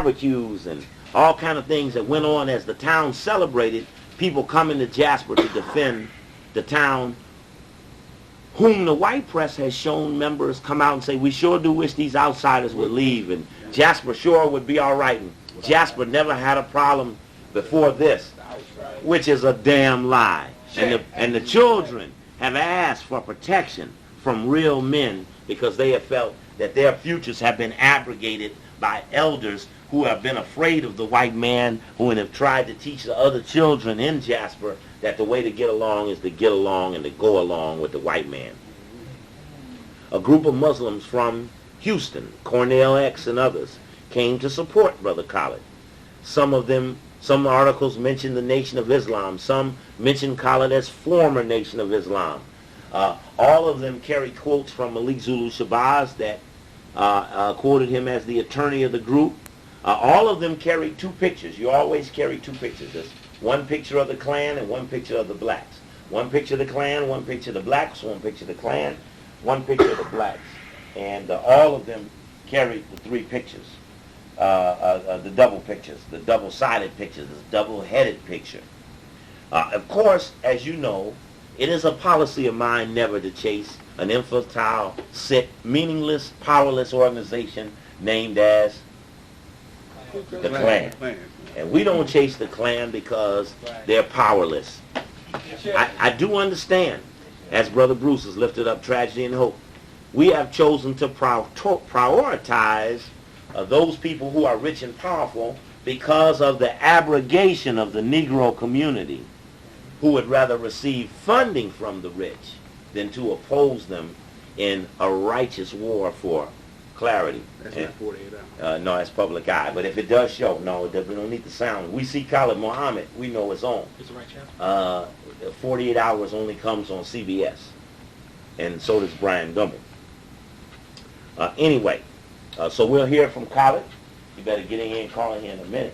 barbecues and all kind of things that went on as the town celebrated, people coming to Jasper to defend the town, whom the white press has shown members come out and say, we sure do wish these outsiders would leave, and Jasper sure would be all right, and Jasper never had a problem before this, which is a damn lie. And the children have asked for protection from real men because they have felt that their futures have been abrogated by elders who have been afraid of the white man, who have tried to teach the other children in Jasper that the way to get along is to get along and to go along with the white man. A group of Muslims from Houston, Quannel X and others, came to support Brother Khallid. Some articles mention the Nation of Islam. Some mention Khallid as former Nation of Islam. All of them carry quotes from Malik Zulu Shabazz that quoted him as the attorney of the group. All of them carry two pictures. You always carry two pictures. There's one picture of the Klan and one picture of the blacks. One picture of the Klan, one picture of the blacks, one picture of the Klan, one picture of the blacks. And all of them carry the three pictures, the double pictures, the double-sided pictures, this double-headed picture. Of course, as you know, it is a policy of mine never to chase an infantile, sick, meaningless, powerless organization named as the Klan. And we don't chase the Klan because they're powerless. I do understand, as Brother Bruce has lifted up tragedy and hope, we have chosen to prioritize those people who are rich and powerful because of the abrogation of the Negro community, who would rather receive funding from the rich than to oppose them in a righteous war for clarity. That's not 48 hours. No, that's public eye. But if it does show, no, we don't need the sound. We see Khalid Muhammad, we know it's on. It's the right channel. 48 Hours only comes on CBS. And so does Brian Gumbel. Anyway, so we'll hear from Khalid. You better get in here and call in here in a minute.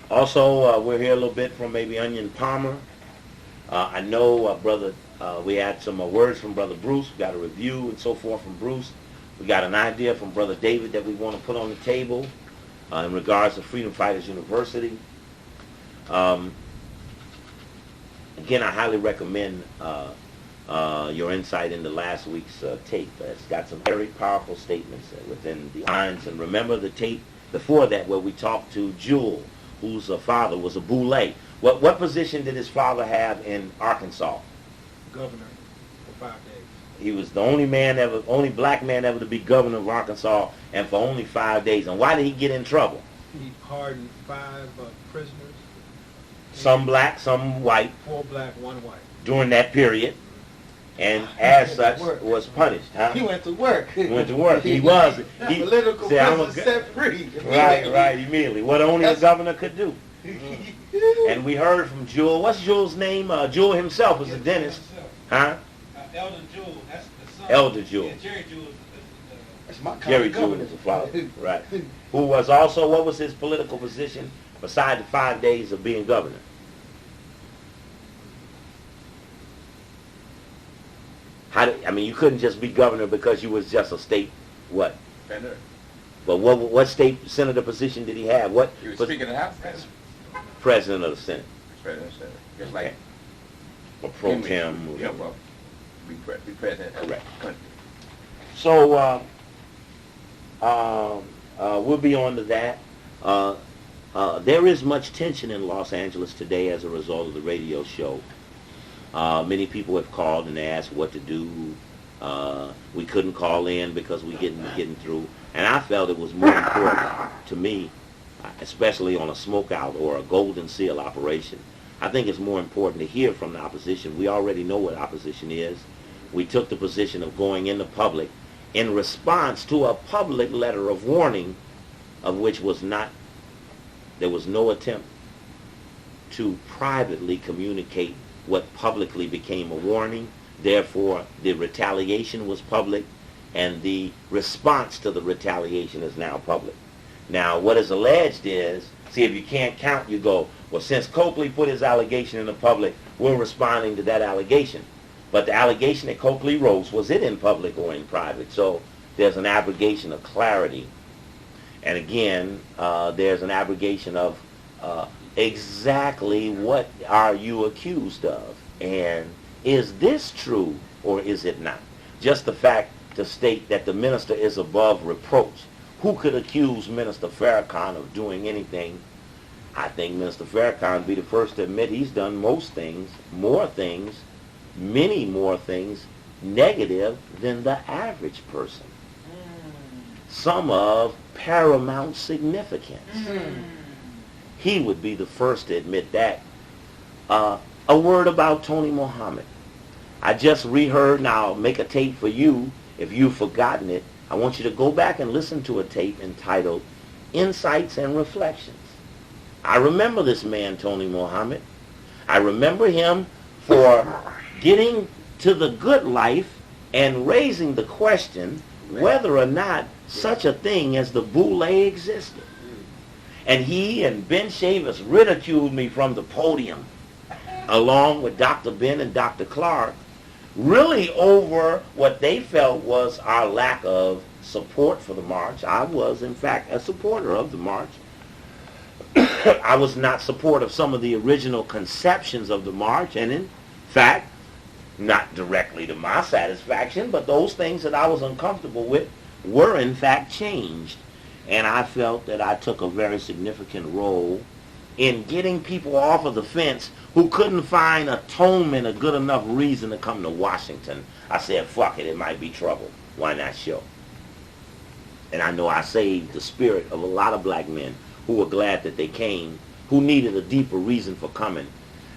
Also, we'll hear a little bit from maybe Onion Palmer. I know, brother, we had some words from Brother Bruce. We got a review and so forth from Bruce. We got an idea from Brother David that we want to put on the table in regards to Freedom Fighters University. Again, I highly recommend your insight into last week's tape. It's got some very powerful statements within the lines. And remember the tape before that where we talked to Jewel, whose father was a boule. What position did his father have in Arkansas? Governor for 5 days. He was the only black man ever to be governor of Arkansas, and for only 5 days. And why did he get in trouble? He pardoned 5 prisoners. Some black, some white. 4 black, 1 white. During that period, and as such was punished. Huh? He went to work. He went to work. He was. He political prisoner set free. Right, immediately. What only a governor could do. And we heard from Jewel. What's Jewel's name? Jewel himself was a dentist. Huh? Elder Jewel. That's the son. Elder Jewel. Yeah, Jerry Jewel. That's my Jerry Jewel is a father. Right. Who was also, what was his political position beside the 5 days of being governor? You couldn't just be governor because you was just a state, what? Senator. But what state senator position did he have? What? He was Speaker of the House. President of the Senate. President of the Senate. Just like or pro tem. Yeah, well, be president of the country. So we'll be on to that. There is much tension in Los Angeles today as a result of the radio show. Many people have called and asked what to do. We couldn't call in because we getting through. And I felt it was more important to me, especially on a smokeout or a golden seal operation. I think it's more important to hear from the opposition. We already know what opposition is. We took the position of going into public in response to a public letter of warning, of which there was no attempt to privately communicate what publicly became a warning. Therefore, the retaliation was public, and the response to the retaliation is now public. Now, what is alleged is, see, if you can't count, you go, well, since Coakley put his allegation in the public, we're responding to that allegation. But the allegation that Coakley wrote, was it in public or in private? So there's an abrogation of clarity. And again, there's an abrogation of exactly what are you accused of? And is this true or is it not? Just the fact to state that the minister is above reproach. Who could accuse Minister Farrakhan of doing anything? I think Minister Farrakhan would be the first to admit he's done most things, more things, many more things, negative than the average person. Some of paramount significance. He would be the first to admit that. A word about Tony Muhammad. I just reheard, now I'll make a tape for you if you've forgotten it. I want you to go back and listen to a tape entitled Insights and Reflections. I remember this man, Tony Muhammad. I remember him for getting to the good life and raising the question whether or not such a thing as the boule existed. And he and Ben Chavis ridiculed me from the podium, along with Dr. Ben and Dr. Clark, really over what they felt was our lack of support for the march. I was, in fact, a supporter of the march. I was not supportive of some of the original conceptions of the march, and in fact, not directly to my satisfaction, but those things that I was uncomfortable with were in fact changed. And I felt that I took a very significant role in getting people off of the fence who couldn't find atonement a good enough reason to come to Washington. I said, fuck it, it might be trouble. Why not show? And I know I saved the spirit of a lot of black men who were glad that they came, who needed a deeper reason for coming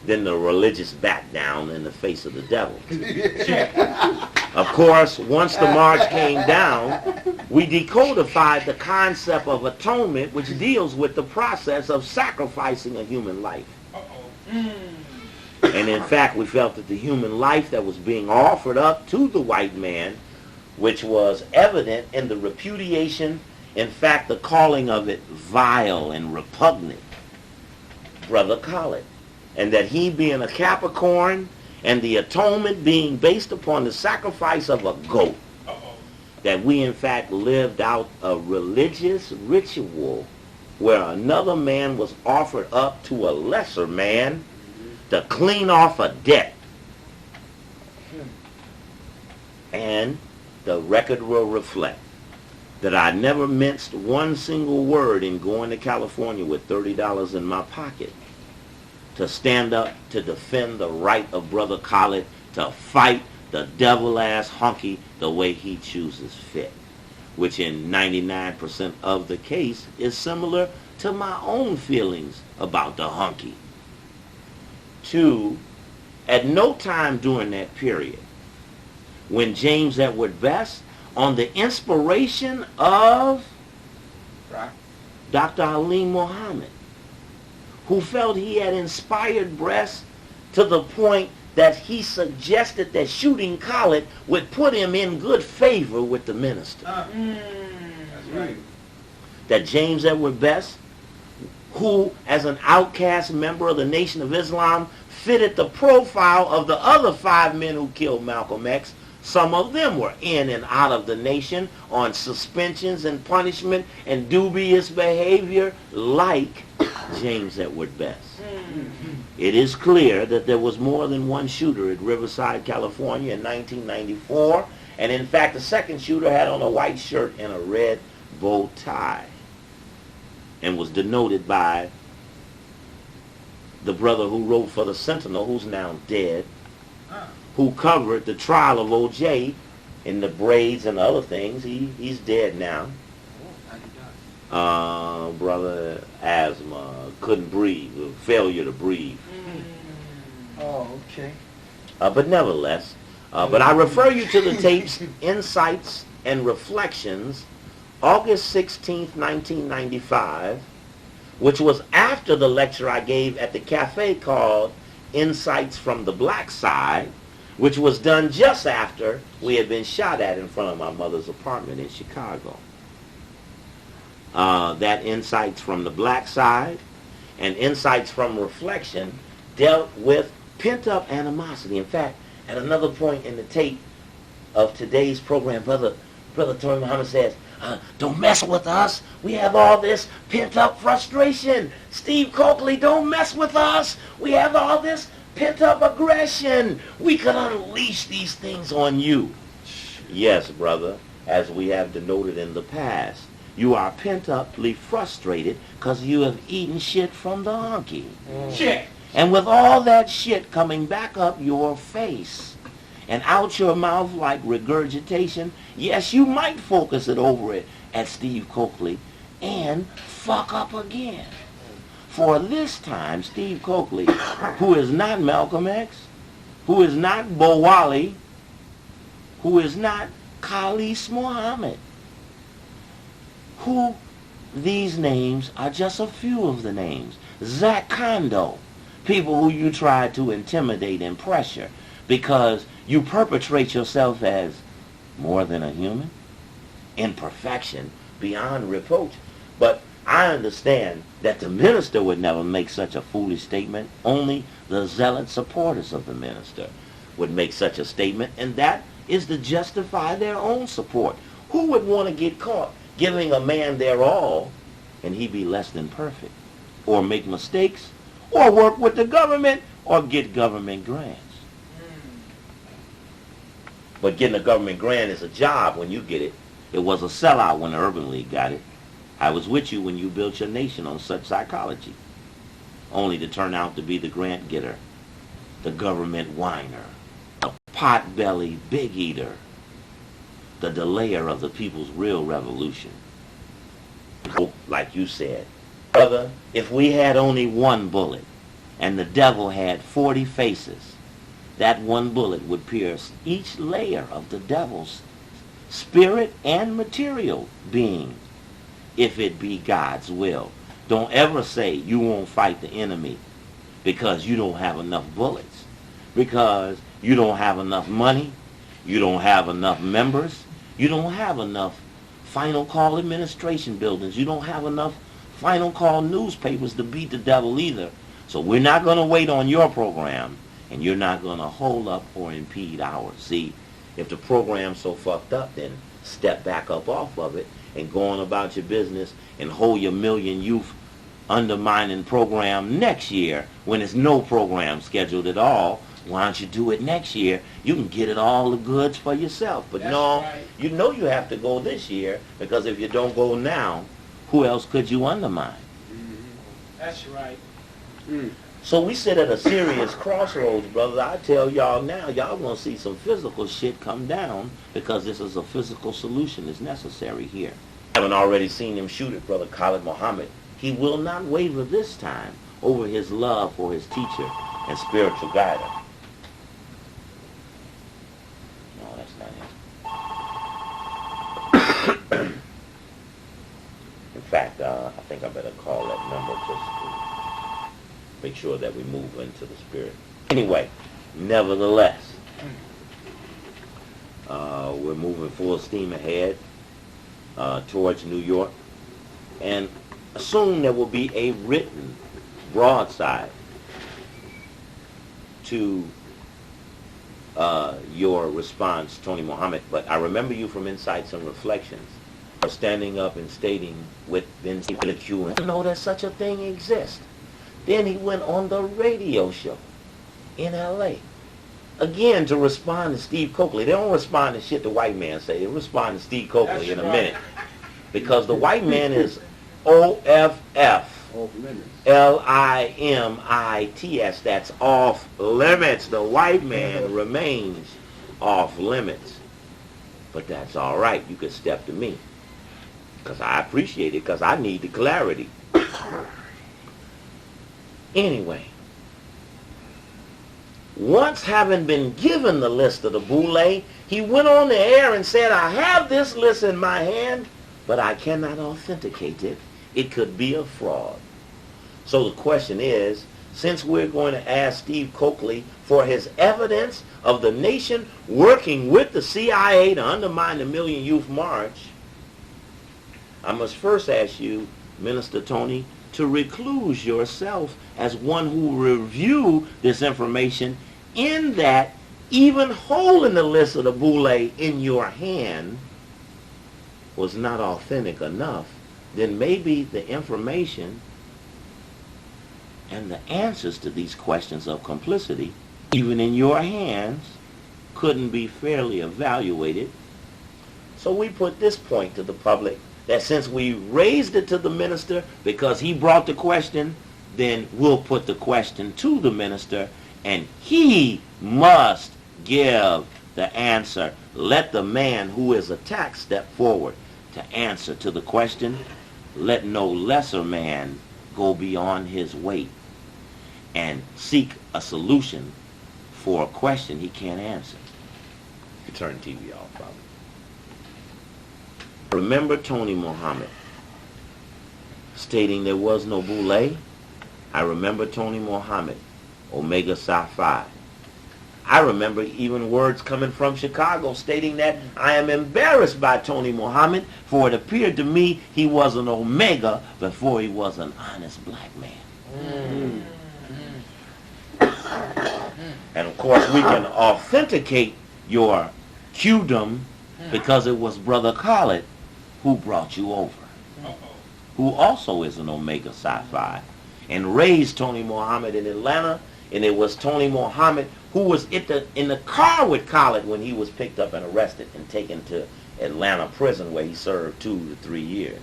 than the religious back down in the face of the devil. Of course, once the march came down, we decodified the concept of atonement, which deals with the process of sacrificing a human life. And in fact, we felt that the human life that was being offered up to the white man, which was evident in the repudiation, in fact, the calling of it vile and repugnant, Brother Khallid. And that he being a Capricorn and the atonement being based upon the sacrifice of a goat, that we in fact lived out a religious ritual where another man was offered up to a lesser man to clean off a debt. And the record will reflect that I never minced one single word in going to California with $30 in my pocket to stand up to defend the right of Brother Khallid to fight the devil-ass hunky the way he chooses fit, which in 99% of the case is similar to my own feelings about the hunky. 2, at no time during that period, when James Edward Best, on the inspiration of Dr. Ali Muhammad, who felt he had inspired Best to the point that he suggested that shooting Khallid would put him in good favor with the minister. That's right. That James Edward Best, who as an outcast member of the Nation of Islam fitted the profile of the other 5 men who killed Malcolm X. Some of them were in and out of the nation on suspensions and punishment and dubious behavior like James Edward Best. It is clear that there was more than one shooter at Riverside, California in 1994, and in fact the second shooter had on a white shirt and a red bow tie and was denoted by the brother who wrote for the Sentinel, who's now dead, who covered the trial of O.J. in the braids and other things. He's dead now. Brother, asthma, couldn't breathe, failure to breathe. Oh, okay. But nevertheless, but I refer you to the tapes Insights and Reflections, August 16th, 1995, which was after the lecture I gave at the cafe called Insights from the Black Side, which was done just after we had been shot at in front of my mother's apartment in Chicago. That Insights from the Black Side and Insights from Reflection dealt with pent-up animosity. In fact, at another point in the tape of today's program, Brother Brother Tony Muhammad says, don't mess with us. We have all this pent-up frustration. Steve Coakley, don't mess with us. We have all this pent-up aggression. We could unleash these things on you. Yes, brother, as we have denoted in the past, you are pent-uply frustrated because you have eaten shit from the hunky. Shit. And with all that shit coming back up your face and out your mouth like regurgitation, yes, you might focus it over it at Steve Coakley and fuck up again. For this time, Steve Coakley, who is not Malcolm X, who is not Bowali, who is not Khalid Muhammad, who these names are just a few of the names. Zach Kondo, people who you try to intimidate and pressure because you perpetrate yourself as more than a human, imperfection, beyond reproach. But I understand that the minister would never make such a foolish statement. Only the zealot supporters of the minister would make such a statement, and that is to justify their own support. Who would want to get caught giving a man their all and he be less than perfect, or make mistakes, or work with the government, or get government grants? But getting a government grant is a job when you get it. It was a sellout when the Urban League got it. I was with you when you built your nation on such psychology, only to turn out to be the grant getter, the government whiner, the pot-belly big eater, the delayer of the people's real revolution. Like you said, brother, if we had only one bullet and the devil had 40 faces, that one bullet would pierce each layer of the devil's spirit and material being, if it be God's will. Don't ever say you won't fight the enemy because you don't have enough bullets, because you don't have enough money, you don't have enough members, you don't have enough final call administration buildings, you don't have enough final call newspapers to beat the devil either. So we're not going to wait on your program, and you're not going to hold up or impede ours. See, if the program's so fucked up, then step back up off of it and go on about your business and hold your million youth undermining program next year when there's no program scheduled at all. Why don't you do it next year? You can get it all the goods for yourself. But That's no, right. you know you have to go this year, because if you don't go now, who else could you undermine? That's right. So we sit at a serious crossroads, brother. I tell y'all now, y'all gonna see some physical shit come down, because this is a physical solution that's necessary here. Haven't already seen him shoot at Brother Khalid Muhammad. He will not waver this time over his love for his teacher and spiritual guide. No, that's not him. In fact, I think I better call that number just to make sure that we move into the spirit. Anyway, nevertheless, we're moving full steam ahead towards New York, and soon there will be a written broadside to your response, Tony Muhammad. But I remember you from Insights and Reflections, standing up and stating with Vince Q, and know that such a thing exists. Then he went on the radio show in L.A. again to respond to Steve Coakley. They don't respond to shit the white man say. They respond to Steve Coakley in a minute, because the white man is OFF-LIMITS. That's off limits. The white man remains off limits. But that's all right. You can step to me, because I appreciate it, because I need the clarity. Anyway, once having been given the list of the boule, he went on the air and said, I have this list in my hand, but I cannot authenticate it. It could be a fraud. So the question is, since we're going to ask Steve Coakley for his evidence of the nation working with the CIA to undermine the Million Youth March, I must first ask you, Minister Tony, to recluse yourself as one who will review this information, in that even holding the list of the boule in your hand, was not authentic enough, then maybe the information and the answers to these questions of complicity, even in your hands, couldn't be fairly evaluated. So we put this point to the public, that since we raised it to the minister because he brought the question, then we'll put the question to the minister, and he must give the answer. Let the man who is attacked step forward to answer to the question. Let no lesser man go beyond his weight and seek a solution for a question he can't answer. You turn TV off, probably. Remember Tony Muhammad stating there was no Boule? I remember Tony Muhammad, Omega Psi Phi. I remember even words coming from Chicago stating that I am embarrassed by Tony Muhammad, for it appeared to me he was an Omega before he was an honest black man. And of course we can authenticate your Qdom because it was Brother Khallid who brought you over, who also is an Omega Psi Phi, and raised Tony Muhammad in Atlanta. And it was Tony Muhammad who was in the car with Khallid when he was picked up and arrested and taken to Atlanta prison, where he served 2 to 3 years.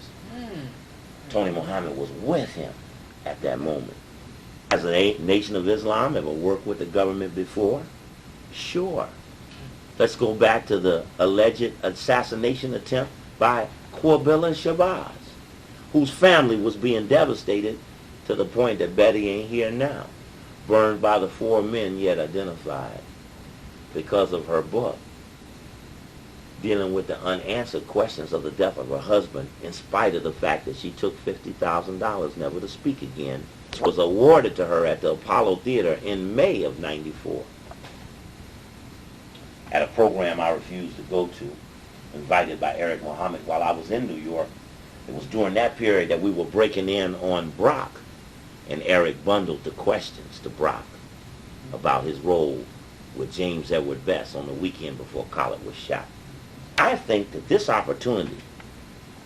Tony Muhammad was with him at that moment. Has the Nation of Islam ever worked with the government before? Sure. Let's go back to the alleged assassination attempt by Quannel and Shabazz, whose family was being devastated to the point that Betty ain't here now, burned by the 4 men yet identified because of her book, dealing with the unanswered questions of the death of her husband, in spite of the fact that she took $50,000 never to speak again, which was awarded to her at the Apollo Theater in May of '94. At a program I refused to go to, invited by Eric Muhammad while I was in New York. It was during that period that we were breaking in on Brock, and Eric bundled the questions to Brock about his role with James Edward Best on the weekend before Khallid was shot. I think that this opportunity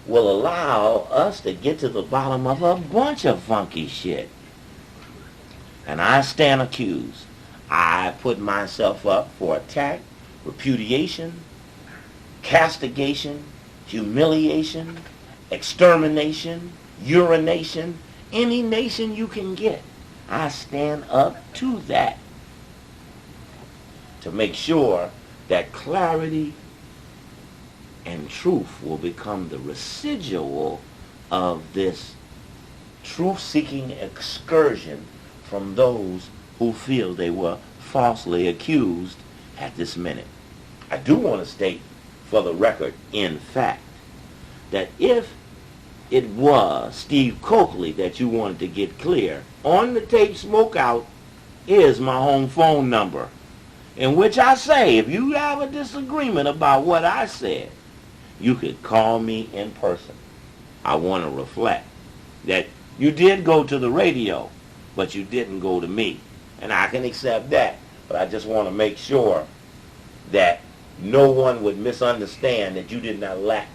will allow us to get to the bottom of a bunch of funky shit. And I stand accused. I put myself up for attack, repudiation, castigation, humiliation, extermination, urination, any nation you can get. I stand up to that to make sure that clarity and truth will become the residual of this truth-seeking excursion from those who feel they were falsely accused at this minute. I do want to state for the record, in fact, that if it was Steve Coakley that you wanted to get clear, on the tape Smokeout is my home phone number, in which I say if you have a disagreement about what I said, you could call me in person. I want to reflect that you did go to the radio, but you didn't go to me. And I can accept that, but I just want to make sure that no one would misunderstand that you did not lack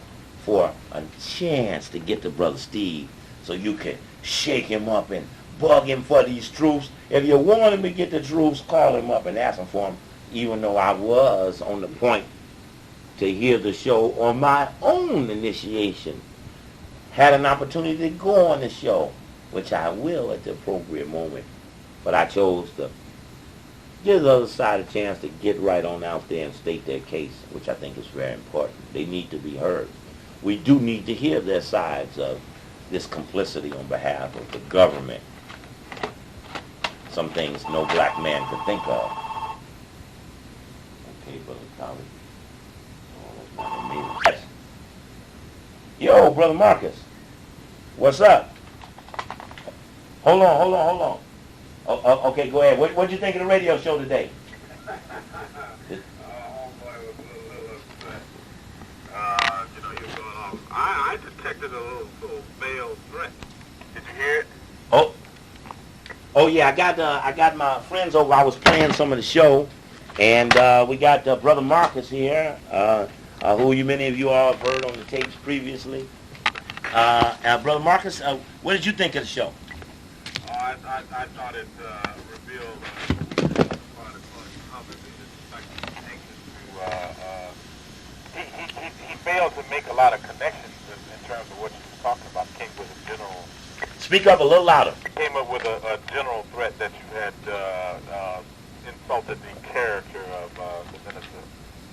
for a chance to get to Brother Steve so you can shake him up and bug him for these truths. If you want him to get the truths, call him up and ask him for them, even though I was on the point to hear the show on my own initiation. Had an opportunity to go on the show, which I will at the appropriate moment, but I chose to give the other side a chance to get right on out there and state their case, which I think is very important. They need to be heard. We do need to hear their sides of this complicity on behalf of the government. Some things no black man could think of. Okay, Brother Khallid. Oh, that's not amazing. Yo, Brother Marcus. What's up? Hold on. Okay, go ahead. What'd you think of the radio show today? I detected a little veiled threat. Did you hear it? Oh yeah, I got my friends over. I was playing some of the show, and we got Brother Marcus here. who many of you all have heard on the tapes previously. Brother Marcus, what did you think of the show? I thought it revealed quite a funny comment. He failed to make a lot of connections in terms of what you were talking about. Came with a general. Speak up a little louder. Came up with a general threat that you had insulted the character of the minister,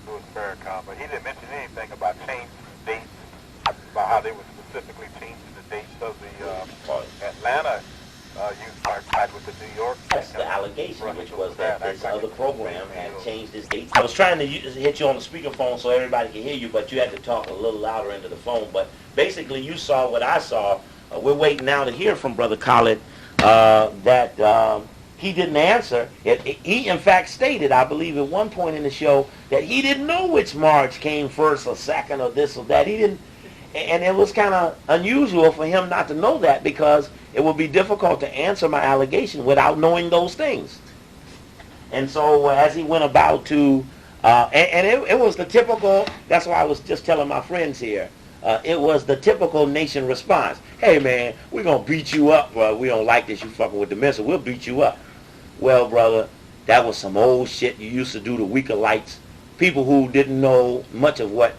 Louis Farrakhan, but he didn't mention anything about changing the dates, about how they were specifically changing the dates of the Atlanta youth fight with the New York. That's the allegation, which was that this other program had changed its dates. I was trying to hit you on the speakerphone so everybody could hear you, but you had to talk a little louder into the phone. But basically, you saw what I saw. We're waiting now to hear from Brother Khallid that he didn't answer. He, in fact, stated, I believe, at one point in the show that he didn't know which march came first or second or this or that. He didn't, and it was kind of unusual for him not to know that because it would be difficult to answer my allegation without knowing those things. And so as he went about to, it was the typical, that's why I was just telling my friends here, it was the typical nation response. Hey man, we're going to beat you up. We don't like this, you fucking with the missile. We'll beat you up. Well, brother, that was some old shit you used to do to weaker lights. People who didn't know much of what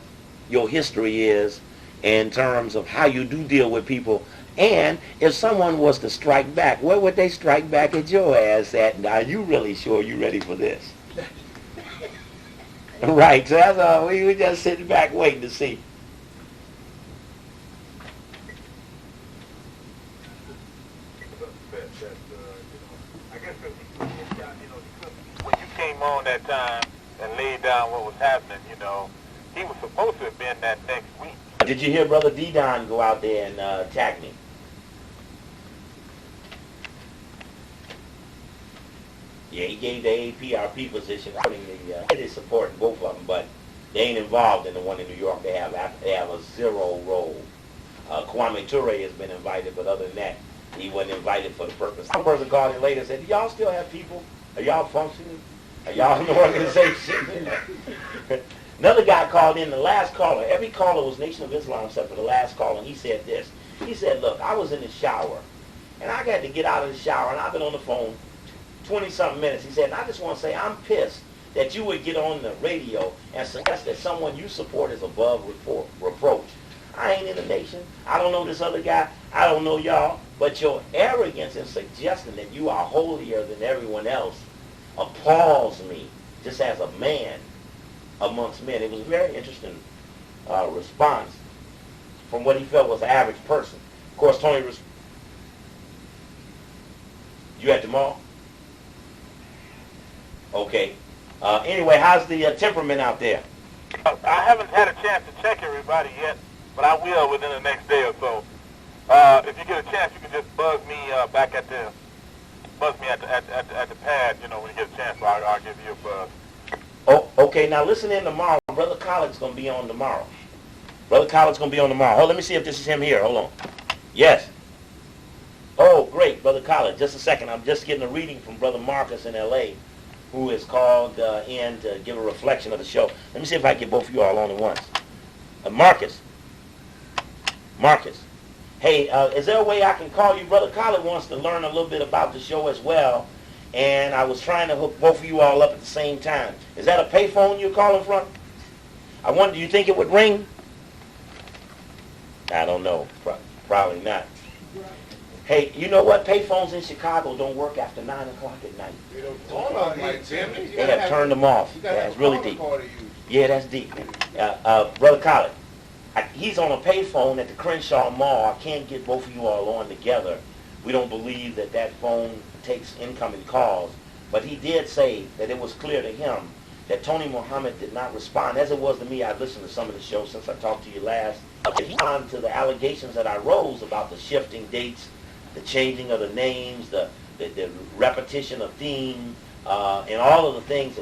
your history is in terms of how you do deal with people. And if someone was to strike back, where would they strike back at your ass at? Are you really sure you ready for this? Right, so that's all. We were just sitting back waiting to see. I guess when you came on that time and laid down what was happening, he was supposed to have been that next week. Did you hear Brother D-Don go out there and attack me? Yeah, he gave the AAPRP position, putting it is supporting both of them, but they ain't involved in the one in New York. They have a zero role. Kwame Ture has been invited, but other than that, he wasn't invited for the purpose. Some person called in later and said, do y'all still have people? Are y'all functioning? Are y'all in the organization? Another guy called in, the last caller. Every caller was Nation of Islam except for the last caller, and he said this. He said, look, I was in the shower, and I got to get out of the shower, and I've been on the phone 20-something minutes. He said, and I just want to say I'm pissed that you would get on the radio and suggest that someone you support is above reproach. I ain't in the nation. I don't know this other guy. I don't know y'all. But your arrogance in suggesting that you are holier than everyone else appalls me, just as a man amongst men. It was a very interesting response from what he felt was the average person. Of course, Tony, you at the mall? Okay. Anyway, how's the temperament out there? I haven't had a chance to check everybody yet, but I will within the next day or so. If you get a chance, you can just buzz me back at the pad, when you get a chance. I'll give you a buzz. Oh, okay. Now listen in tomorrow. Brother Khalid's gonna be on tomorrow. Hold, let me see if this is him here. Hold on. Yes. Oh, great, Brother Khalid. Just a second. I'm just getting a reading from Brother Marcus in L.A., who is called in to give a reflection of the show. Let me see if I can get both of you all on at once. Marcus. Hey, is there a way I can call you? Brother Khallid wants to learn a little bit about the show as well, and I was trying to hook both of you all up at the same time. Is that a payphone you're calling from? I wonder, do you think it would ring? I don't know. Probably not. Hey, you know what? Payphones in Chicago don't work after 9 o'clock at night. They have turned them off. Yeah, it's really deep. Yeah, that's deep. Brother Khallid, he's on a payphone at the Crenshaw Mall. I can't get both of you all on together. We don't believe that phone takes incoming calls. But he did say that it was clear to him that Tony Muhammad did not respond, as it was to me. I listened to some of the shows since I talked to you last. He responded to the allegations that I rose about the shifting dates, the changing of the names, the repetition of theme, and all of the things.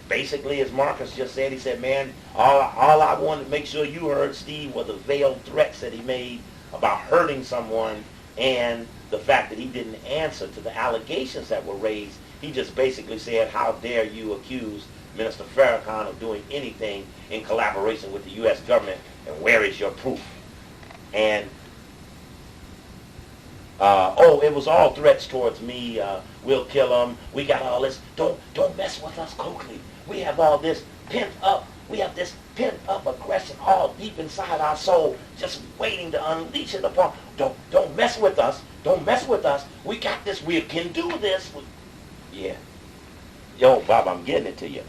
Basically, as Marcus just said, he said, man, all I wanted to make sure you heard, Steve, were the veiled threats that he made about hurting someone and the fact that he didn't answer to the allegations that were raised. He just basically said, how dare you accuse Minister Farrakhan of doing anything in collaboration with the U.S. government, and where is your proof? And, it was all threats towards me. We'll kill them. We got all this. Don't mess with us, Coakley. We have all this pent up. We have this pent up aggression all deep inside our soul, just waiting to unleash it upon. Don't mess with us. Don't mess with us. We got this. We can do this. Yeah. Yo, Bob, I'm getting it to you.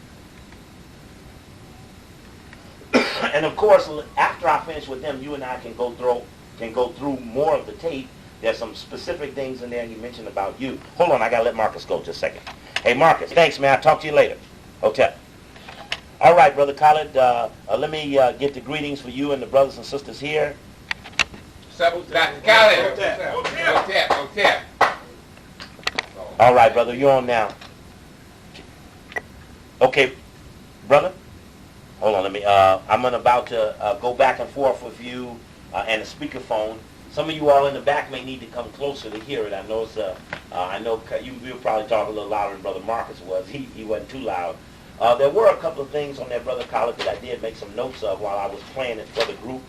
And of course, after I finish with them, you and I can go through more of the tape. There's some specific things in there you mentioned about you. Hold on, I gotta let Marcus go just a second. Hey, Marcus, thanks, man. I'll talk to you later. Okay. All right, Brother Khallid, let me get the greetings for you and the brothers and sisters here. Dr. Khallid. Hotel. All right, brother, you're on now. Okay, brother. Hold on, let me. I'm about to go back and forth with you and the speakerphone. Some of you all in the back may need to come closer to hear it. I know it's. I know you'll probably talk a little louder than Brother Marcus was. He wasn't too loud. There were a couple of things on there, Brother Khallid, that I did make some notes of while I was playing it for the group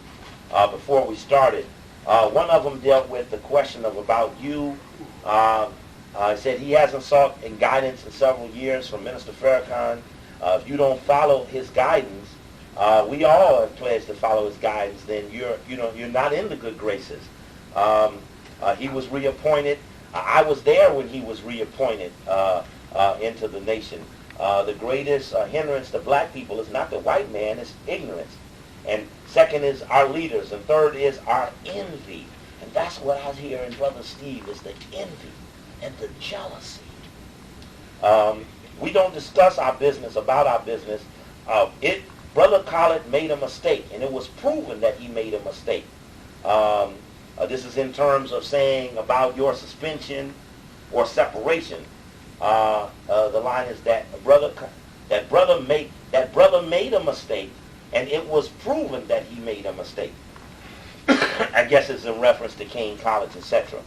before we started. One of them dealt with the question of about you. Said he hasn't sought in guidance in several years from Minister Farrakhan. If you don't follow his guidance, we all have pledged to follow his guidance. Then you're not in the good graces. He was reappointed. I was there when he was reappointed into the nation. The greatest hindrance to black people is not the white man; it's ignorance. And second is our leaders, and third is our envy. And that's what I hear in Brother Steve is the envy and the jealousy. We don't discuss our business about our business. Brother Khallid made a mistake, and it was proven that he made a mistake. This is in terms of saying about your suspension or separation. The line is that brother made a mistake, and it was proven that he made a mistake. I guess it's in reference to Kane College, etc.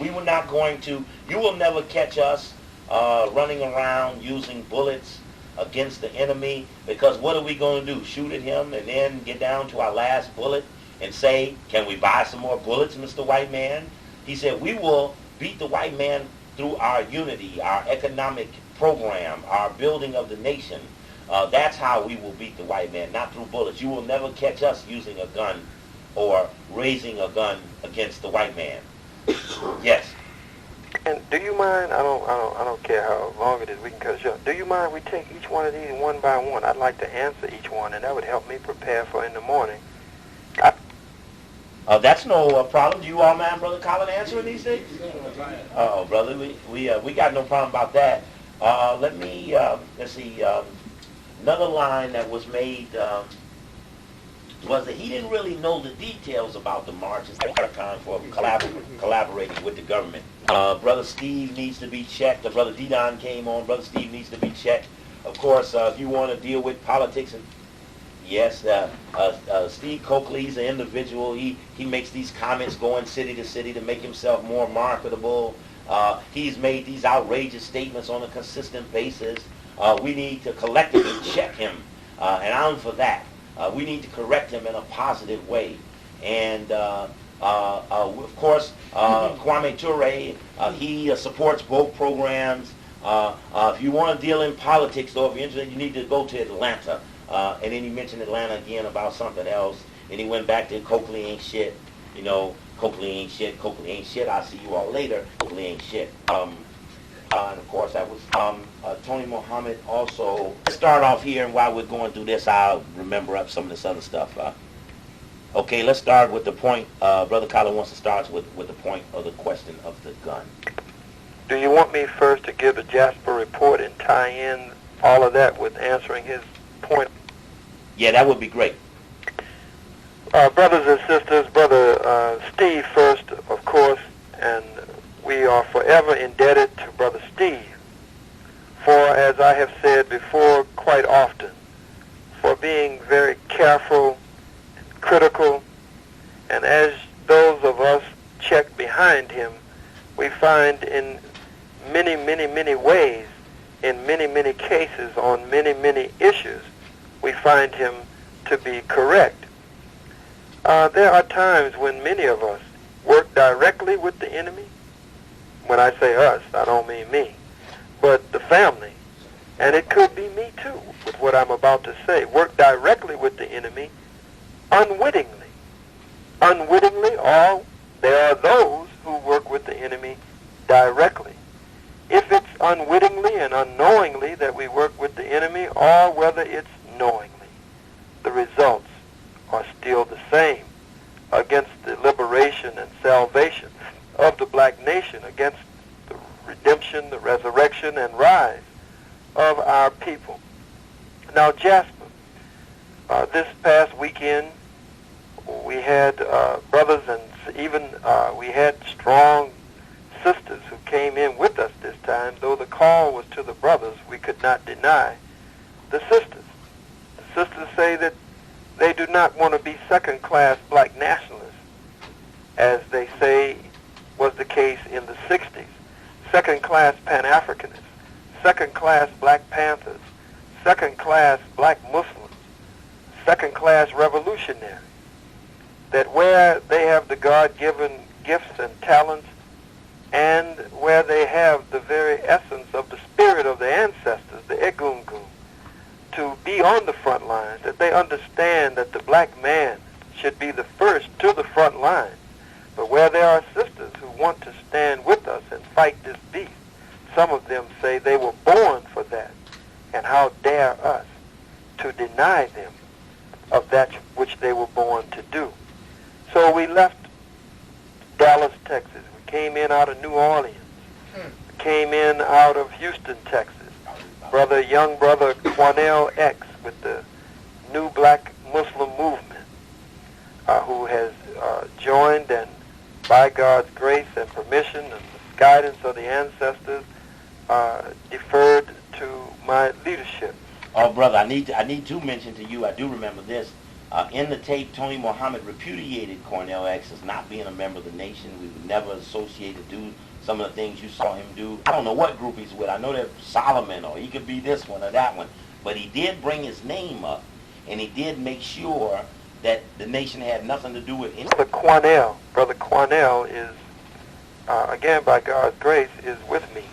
We were not going to. You will never catch us running around using bullets against the enemy, because what are we going to do? Shoot at him and then get down to our last bullet and say, can we buy some more bullets, Mr. White Man? He said, we will beat the white man through our unity, our economic program, our building of the nation. That's how we will beat the white man, not through bullets. You will never catch us using a gun or raising a gun against the white man. Yes. And do you mind? I don't care how long it is. We can cut it short. Do you mind we take each one of these one by one? I'd like to answer each one, and that would help me prepare for in the morning. That's no problem. Do you all mind, Brother Khallid, answering these things? Oh, brother, we got no problem about that. Let's see. Another line that was made was that he didn't really know the details about the marches for collaborating with the government. Brother Steve needs to be checked. Brother D-Don came on. Brother Steve needs to be checked. Of course, if you want to deal with politics, and yes, Steve Coakley's an individual. He makes these comments going city to city to make himself more marketable. He's made these outrageous statements on a consistent basis. We need to collectively check him, and I'm for that. We need to correct him in a positive way. And of course, Kwame Ture, he supports both programs. If you want to deal in politics, though, if you're interested, you need to go to Atlanta. And then he mentioned Atlanta again about something else. And he went back to Coakley ain't shit. You know, Coakley ain't shit. Coakley ain't shit. I'll see you all later. Coakley ain't shit. And of course, that was Tony Muhammad also. Let's start off here, and while we're going through this, I'll remember up some of this other stuff. Okay, let's start with the point. Brother Khallid wants to start with the point of the question of the gun. Do you want me first to give the Jasper report and tie in all of that with answering his point? Yeah, that would be great. Brothers and sisters, Brother Steve first, of course, and we are forever indebted to Brother Steve for, as I have said before quite often, for being very careful, critical, and as those of us check behind him, we find in many, many, many ways in many, many cases on many, many issues, we find him to be correct. There are times when many of us work directly with the enemy. When I say us, I don't mean me, but the family. And it could be me too, with what I'm about to say. Work directly with the enemy unwittingly. Unwittingly, or there are those who work with the enemy directly. If it's unwittingly and unknowingly that we work with the enemy, or whether it's knowingly, the results are still the same against the liberation and salvation of the black nation, against the redemption, the resurrection, and rise of our people. Now, Jasper, this past weekend, we had brothers and even we had strong sisters who came in with us this time. Though the call was to the brothers, we could not deny the sisters. The sisters say that they do not want to be second-class black nationalists, as they say was the case in the 60s. Second-class Pan-Africanists, second-class Black Panthers, second-class Black Muslims, second-class revolutionaries. That where they have the God-given gifts and talents, and where they have the very essence of the spirit of the ancestors, the Egungun, to be on the front lines, that they understand that the black man should be the first to the front lines. But where there are sisters who want to stand with us and fight this beast, some of them say they were born for that, and how dare us to deny them of that which they were born to do. So we left Dallas, Texas. We came in out of New Orleans. We came in out of Houston, Texas. Young brother Quannel X with the new black Muslim movement, who has joined and by God's grace and permission and the guidance of the ancestors, deferred to my leadership. Oh, brother, I need to mention to you, I do remember this. In the tape, Tony Muhammad repudiated Quannel X as not being a member of the nation. We would never associate to do some of the things you saw him do. I don't know what group he's with. I know that Solomon, or he could be this one or that one. But he did bring his name up, and he did make sure that the nation had nothing to do with it. Brother Quannel is, again by God's grace, is with me.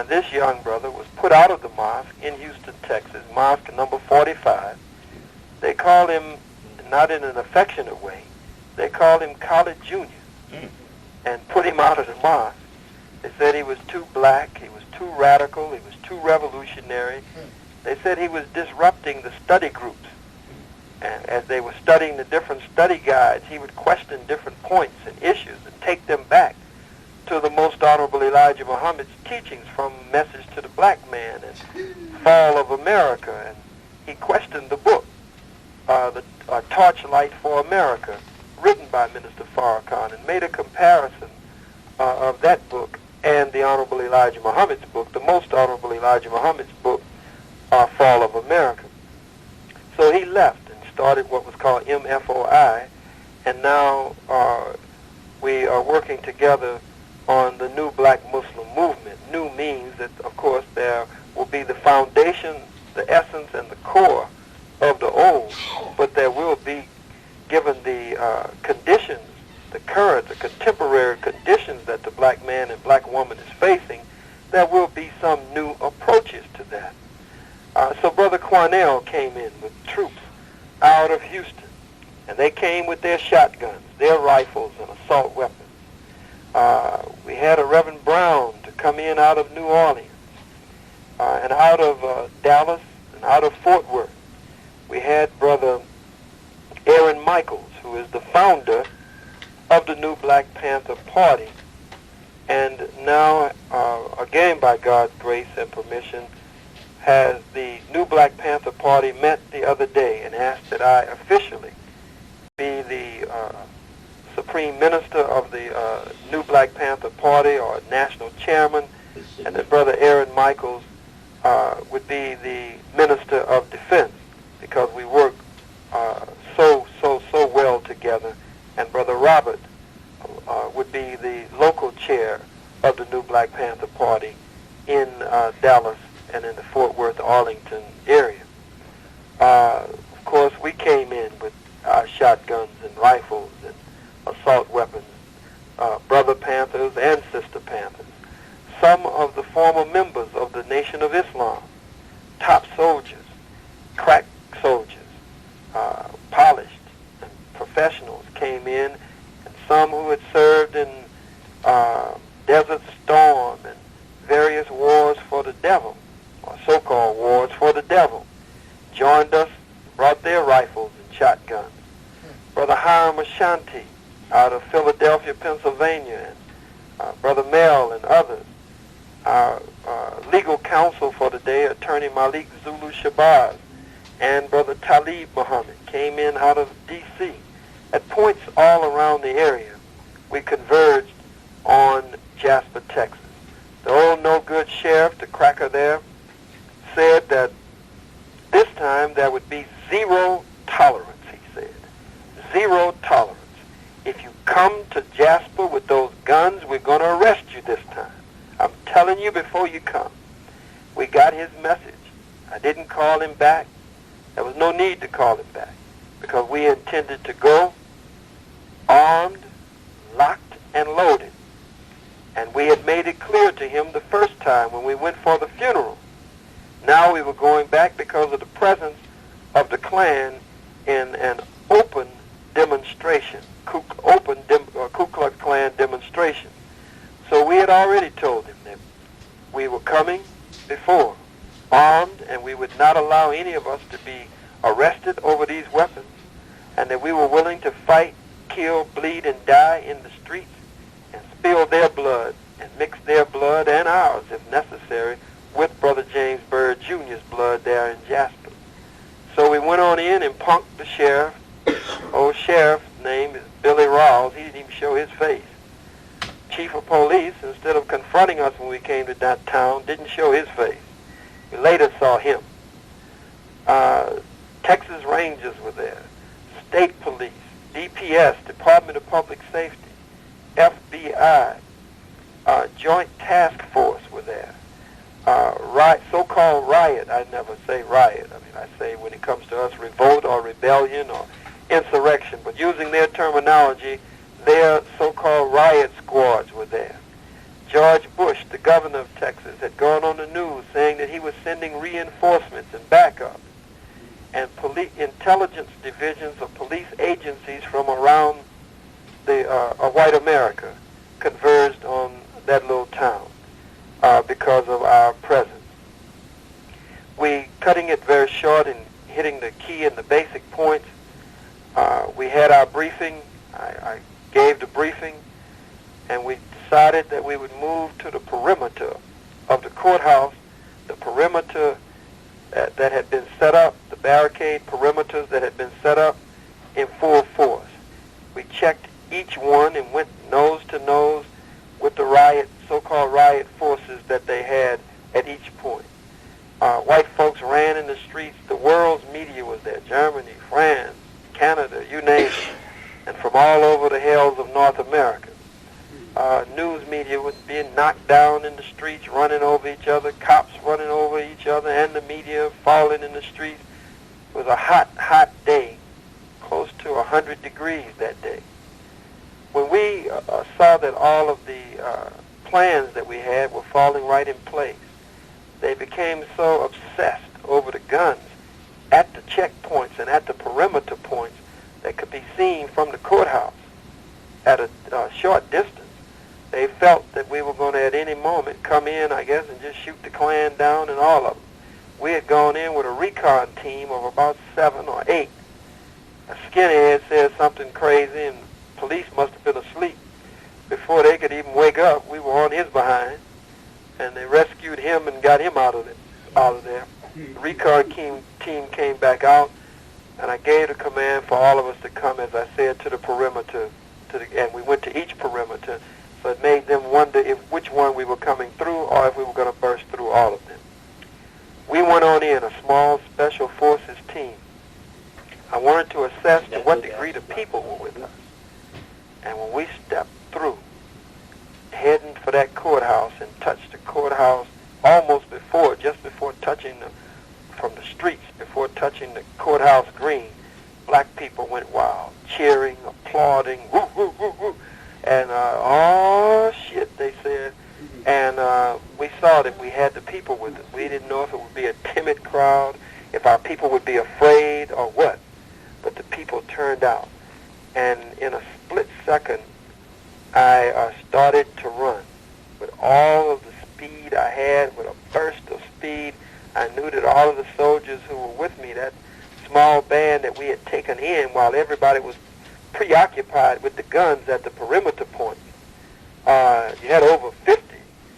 This young brother was put out of the mosque in Houston, Texas, mosque number 45. They call him, not in an affectionate way, they called him Khallid Jr. And put him out of the mosque. They said he was too black, he was too radical, he was too revolutionary. They said he was disrupting the study groups. And as they were studying the different study guides, he would question different points and issues and take them back to the Most Honorable Elijah Muhammad's teachings from Message to the Black Man and Fall of America. And he questioned the book, the Torchlight for America, written by Minister Farrakhan, and made a comparison of that book and the Honorable Elijah Muhammad's book, the Most Honorable Elijah Muhammad's book, Fall of America. So he left and started what was called MFOI, and now we are working together on the new black Muslim movement. New means that, of course, there will be the foundation, the essence, and the core of the old, but there will be, given the conditions, the current, the contemporary conditions that the black man and black woman is facing, there will be some new approaches to that. So Brother Quannel came in with troops out of Houston, and they came with their shotguns, their rifles, and assault weapons. We had a Reverend Brown to come in out of New Orleans, and out of Dallas, and out of Fort Worth. We had Brother Aaron Michaels, who is the founder of the new Black Panther Party. And now, again by God's grace and permission, has the new Black Panther Party met the other day and asked that I officially be the Supreme Minister of the new Black Panther Party, or National Chairman, and that Brother Aaron Michaels would be the Minister of Defense, because we work so well together. And Brother Robert would be the local chair of the new Black Panther Party in Dallas, shotguns and rifles and assault weapons, brother Panthers and sister Panthers. Some of the former members of the Nation of Islam, top soldiers, crack soldiers, polished and professionals came in, and some who had served in Desert Storm and various wars for the devil, or so-called wars for the devil, joined us, brought their rifles and shotguns. Brother Hiram Ashanti out of Philadelphia, Pennsylvania, and Brother Mel and others. Our legal counsel for the day, Attorney Malik Zulu Shabazz, and Brother Talib Muhammad came in out of D.C. At points all around the area, we converged on Jasper, Texas. The old no-good sheriff, the cracker there, said that this time there would be zero tolerance, he said. Zero tolerance. If you come to Jasper with those guns, we're going to arrest you this time. I'm telling you before you come. We got his message. I didn't call him back. There was no need to call him back because we intended to go armed, locked, and loaded. And we had made it clear to him the first time when we went for the funeral. Now we were going back because of the presence of the Klan in an open demonstration, Ku Klux Klan demonstration. So we had already told him that we were coming before, armed, and we would not allow any of us to be arrested over these weapons, and that we were willing to fight, kill, bleed, and die in the streets, and spill their blood, and mix their blood and ours, if necessary, with Brother James Byrd Jr.'s blood there in Jasper. So we went on in and punked the sheriff. Old sheriff's name is Billy Rawls. He didn't even show his face. Chief of police, instead of confronting us when we came to that town, didn't show his face. We later saw him. Texas Rangers were there, state police, DPS, Department of Public Safety, FBI, Joint Task Force were there. So-called riot, I never say riot. I mean, I say when it comes to us, revolt or rebellion or insurrection. But using their terminology, their so-called riot squads were there. George Bush, the governor of Texas, had gone on the news saying that he was sending reinforcements and backup. And intelligence divisions of police agencies from around white America converged on that little town because of our presence. We, cutting it very short and hitting the key and the basic points, we had our briefing. I gave the briefing, and we decided that we would move to the perimeter of the courthouse, the perimeter that had been set up, the barricade perimeters that had been set up in full force. We checked each one and went nose to nose with the so-called riot forces that they had at each point. White folks ran in the streets. The world's media was there, Germany, France, Canada, you name it, and from all over the hells of North America. News media was being knocked down in the streets, running over each other, cops running over each other, and the media falling in the streets. It was a hot, hot day, close to 100 degrees that day. When we saw that all of the plans that we had were falling right in place, they became so obsessed over the guns at the checkpoints and at the perimeter points that could be seen from the courthouse at a short distance. They felt that we were going to at any moment come in, I guess, and just shoot the Klan down and all of them. We had gone in with a recon team of about 7 or 8. A skinhead said something crazy, and police must have been asleep. Before they could even wake up, we were on his behind, and they rescued him and got him out of there. The recon team came back out, and I gave the command for all of us to come, as I said, to the perimeter, and we went to each perimeter. So it made them wonder which one we were coming through or if we were going to burst through all of them. We went on in, a small special forces team. I wanted to assess to what degree the people were with us. And when we stepped through, heading for that courthouse and touched the courthouse just before touching from the streets, before touching the courthouse green, black people went wild, cheering, applauding, woo, woo, woo, woo. And, oh, shit, they said. And we saw that we had the people with us. We didn't know if it would be a timid crowd, if our people would be afraid or what. But the people turned out. And in a split second, I started to run. With all of the speed I had, with a burst of speed, I knew that all of the soldiers who were with me, that small band that we had taken in while everybody was preoccupied with the guns at the perimeter points, you had over 50.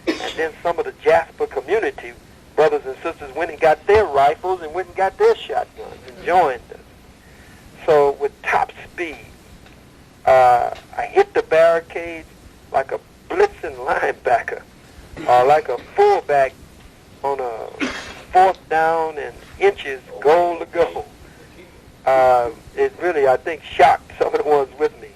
And then some of the Jasper community brothers and sisters went and got their rifles and went and got their shotguns and joined us. So with top speed, I hit the barricades like a blitzing linebacker, or like a fullback on a fourth down and inches goal to go. It really, I think, shocked some of the ones with me.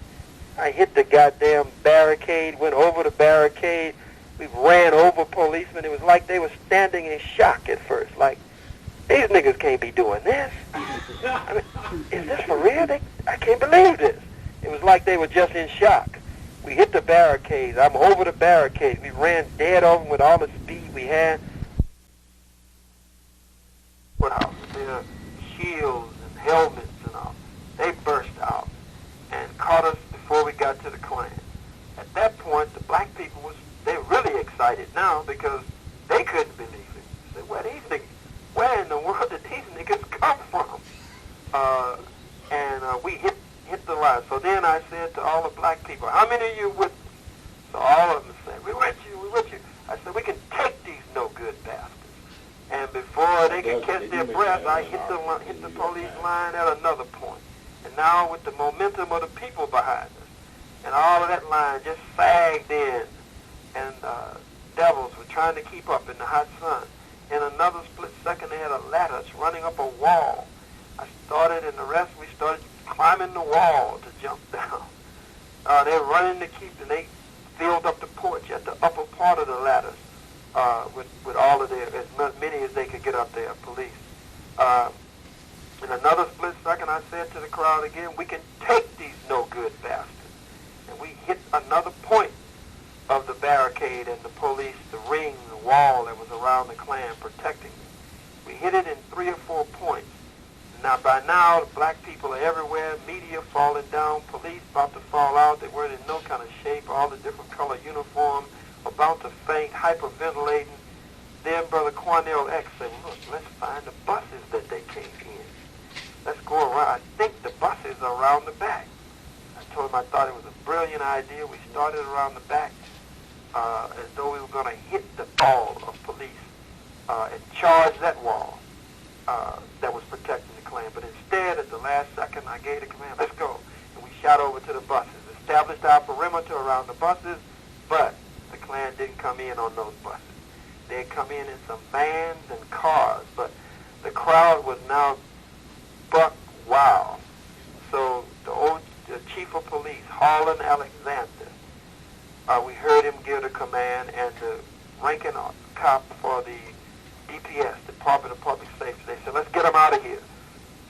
I hit the goddamn barricade, went over the barricade. We ran over policemen. It was like they were standing in shock at first. Like, these niggas can't be doing this. I mean, is this for real? I can't believe this. It was like they were just in shock. We hit the barricades. I'm over the barricades. We ran dead over them with all the speed we had. Out their shields and helmets and all. They burst out and caught us before we got to the Klan. At that point, the black people they're really excited now because they couldn't believe it. They said, where in the world did these niggas come from? And we hit the line. So then I said to all the black people, how many of you with me? So all of them said, we with you. I said, we can take these no good bastards. And before they could catch their breath, I hit the police line at another point. And now with the momentum of the people behind us, and all of that line just sagged in, and devils were trying to keep up in the hot sun. In another split second, they had a ladder running up a wall. I started, and the rest, we started climbing the wall to jump down. They were running to keep, and they filled up the porch at the upper part of the ladders with all of as many as they could get up there, police. In another split second, I said to the crowd again, we can take these no good bastards. And we hit another point of the barricade and the police, the ring, the wall that was around the Klan protecting me. We hit it in 3 or 4 points. Now, by now, the black people are everywhere, media falling down, police about to fall out. They weren't in no kind of shape, all the different color uniforms, about to faint, hyperventilating. Then Brother Quannel X said, look, let's find the buses that they came in. Let's go around. I think the buses are around the back. I told him I thought it was a brilliant idea. We started around the back as though we were going to hit the ball of police and charge that wall that was protecting the Klan. But instead, at the last second, I gave the command, let's go. And we shot over to the buses, established our perimeter around the buses, but the Klan didn't come in on those buses. They had come in some vans and cars, but the crowd was now buck wild. So the chief of police, Harlan Alexander, we heard him give the command, and the ranking cop for the DPS, Department of Public Safety, they said, let's get them out of here,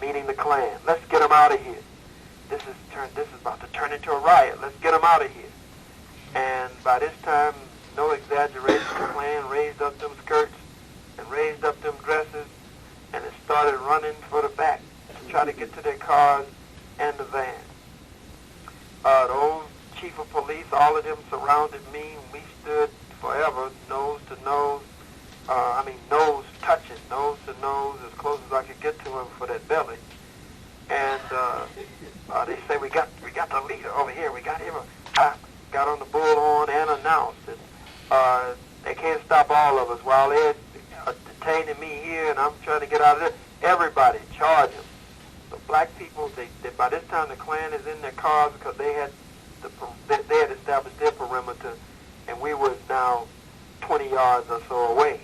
meaning the Klan. Let's get them out of here. This is about to turn into a riot. Let's get them out of here. And by this time, no exaggeration, the Klan raised up them skirts and raised up them dresses, and it started running for the back to try to get to their cars and the van. The old chief of police, all of them surrounded me, and we stood forever, nose to nose, nose touching, nose to nose, as close as I could get to him for that belly. And they say, we got the leader over here, we got him. I got on the bullhorn and announced that they can't stop all of us while they're detaining me here, and I'm trying to get out of there. Everybody, charge them. So black people, they by this time the Klan is in their cars because they had established their perimeter, and we were now 20 yards or so away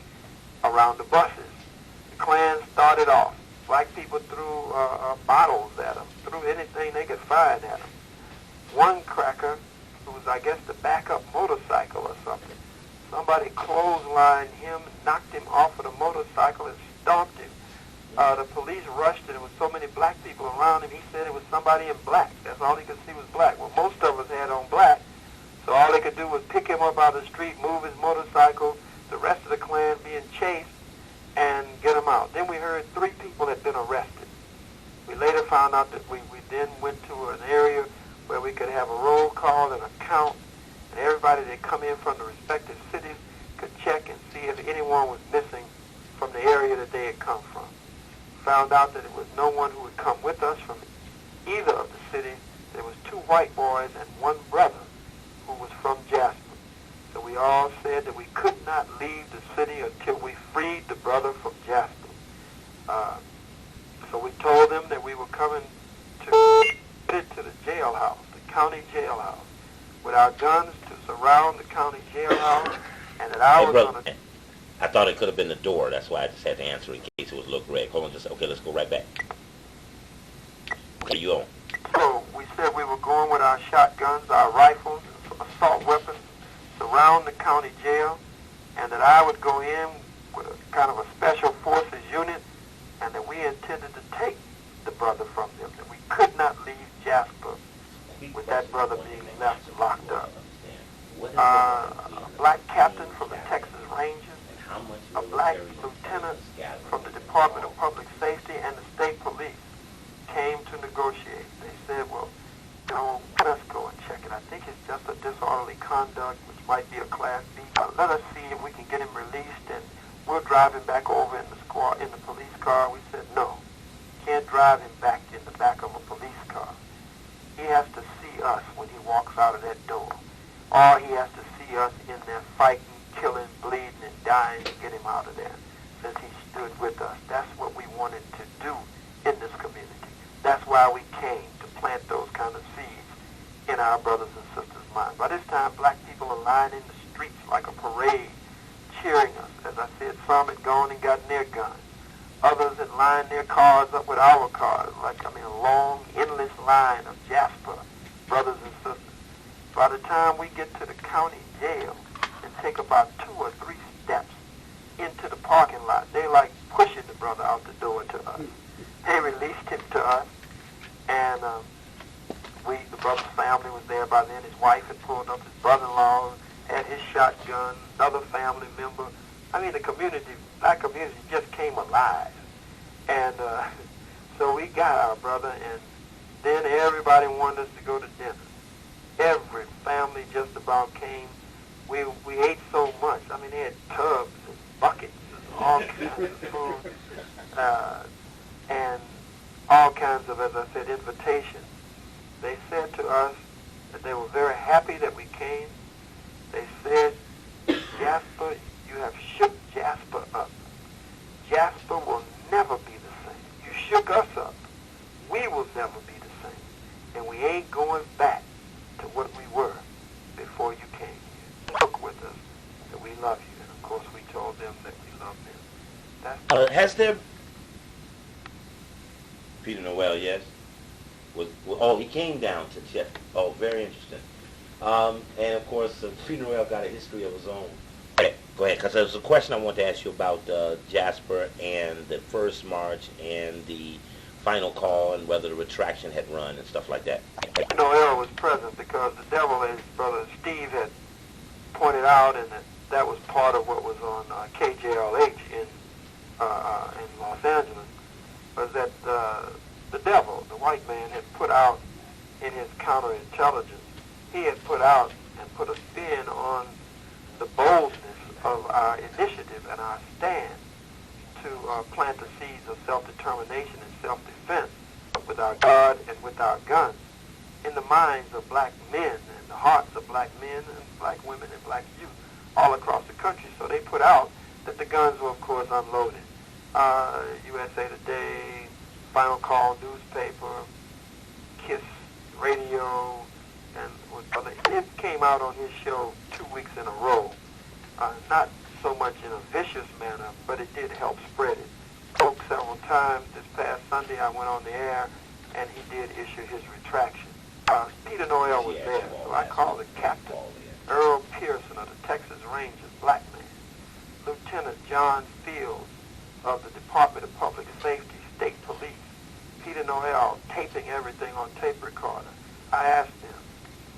around the buses. The Klan started off. Black people threw bottles at them, threw anything they could find at them. One cracker, who was, I guess, the backup motorcycle or something, somebody clotheslined him, knocked him off of the motorcycle and stomped him The police rushed and there was so many black people around him, he said it was somebody in black. That's all he could see was black. Well, most of us had on black, so all they could do was pick him up out of the street, move his motorcycle, the rest of the Klan being chased, and get him out. Then we heard 3 people had been arrested. We later found out that we then went to an area where we could have a roll call and a count, and everybody that come in from the respective cities could check and see if anyone was missing from the area that they had come from. Found out that it was no one who had come with us from either of the cities. There was 2 white boys and 1 brother who was from Jasper. So we all said that we could not leave the city until we freed the brother from Jasper. So we told them that we were coming to the jailhouse, the county jailhouse, with our guns to surround the county jailhouse, and that I was going to... I thought it could have been the door. That's why I just had to answer in case it was look red. Hold on just okay, let's go right back. Okay, you on. So we said we were going with our shotguns, our rifles, assault weapons, surround the county jail, and that I would go in with a kind of a special forces unit, and that we intended to take the brother from them, that we could not leave Jasper with that brother being left locked up. A black captain from the Texas Rangers, a black lieutenant from the Department of Public Safety and the state police came to negotiate. They said, well, let us go and check it. I think it's just a disorderly conduct, which might be a Class B. Let us see if we can get him released, and we'll drive him back over in the police car. We said, no, can't drive him back in the back of a police car. He has to see us when he walks out of that door. Or he has to see us in there fighting, killing, bleeding, and dying to get him out of there, since he stood with us. That's what we wanted to do in this community. That's why we came, to plant those kind of seeds in our brothers and sisters' minds. By this time, black people are lying in the streets like a parade, cheering us. As I said, some had gone and gotten their guns. Others had lined their cars up with our cars, a long, endless line of Jasper brothers and sisters. By the time we get to the county jail and take about 2 or 3 steps into the parking lot, they like pushing the brother out the door to us. They released him to us, and the brother's family was there by then. His wife had pulled up, his brother-in-law had his shotgun, another family member. The black community just came alive. And so we got our brother, and then everybody wanted us to go to dinner. Every family just about came. We ate so much. They had tubs and buckets and all kinds of food, and all kinds of, as I said, invitations. They said to us that they were very happy that we came. They said, Jasper, you have shook Jasper up. Jasper will never be the same. You shook us up. We will never be the same. And we ain't going back to what we were before you came here. Look with us that we love you. And of course we told them that we love them. Has there... Peter Noel, yes? He came down to Jeff. Oh, very interesting. And of course, Peter Noel got a history of his own. Okay, go ahead, because there's a question I want to ask you about Jasper and the first march and the final call and whether the retraction had run and stuff like that. Noel was present because the devil, his brother Steve, had pointed out, and that was part of what was on KJLH in Los Angeles, was that the devil, the white man, had put out in his counterintelligence, he had put out and put a spin on the boldness of our initiative and our stand to plant the seeds of self-determination and self-defense with our God and with our guns in the minds of black men and the hearts of black men and black women and black youth all across the country. So they put out that the guns were, of course, unloaded. USA Today, Final Call newspaper, KISS radio, and it came out on his show 2 weeks in a row. Not so much in a vicious manner, but it did help spread it. Spoke several times. This past Sunday I went on the air, and he did issue his retraction. Peter Noel was there, so I called the captain, Earl Pearson of the Texas Rangers, black man, Lieutenant John Fields of the Department of Public Safety, State Police, Peter Noel, taping everything on tape recorder. I asked them,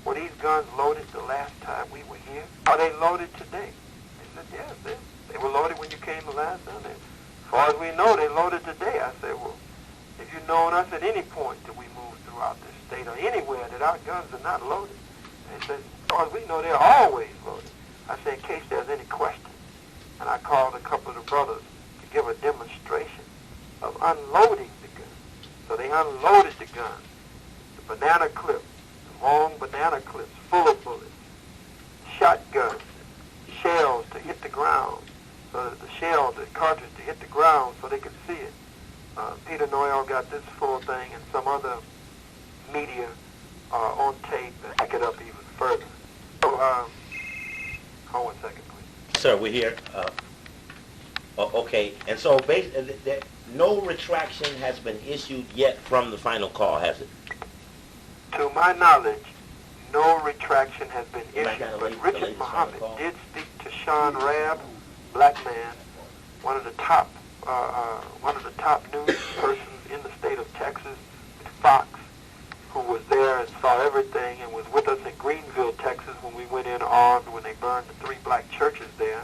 were these guns loaded the last time we were here? Are they loaded today? They said, yes, they were loaded when you came the last time. As far as we know, they loaded today. I said, well, if you've known us at any point that we moved throughout this state or anywhere that our guns are not loaded, they said, as far as we know, they're always loaded. I said, in case there's any question. And I called a couple of the brothers to give a demonstration of unloading the gun. So they unloaded the gun, the banana clip, the long banana clips full of bullets, shotguns, shells to hit the ground, so that the cartridge to hit the ground so they could see it. Peter Noel got this full thing and some other media on tape and back it up even further. So, hold 1 second, please. Sir, we're here. Okay, and so no retraction has been issued yet from the final call, has it? To my knowledge, no retraction has been issued, but Richard Muhammad did speak to Sean Rabb, black man, one of the top news persons in the state of Texas, with Fox, who was there and saw everything and was with us in Greenville, Texas, when we went in armed when they burned the 3 black churches there.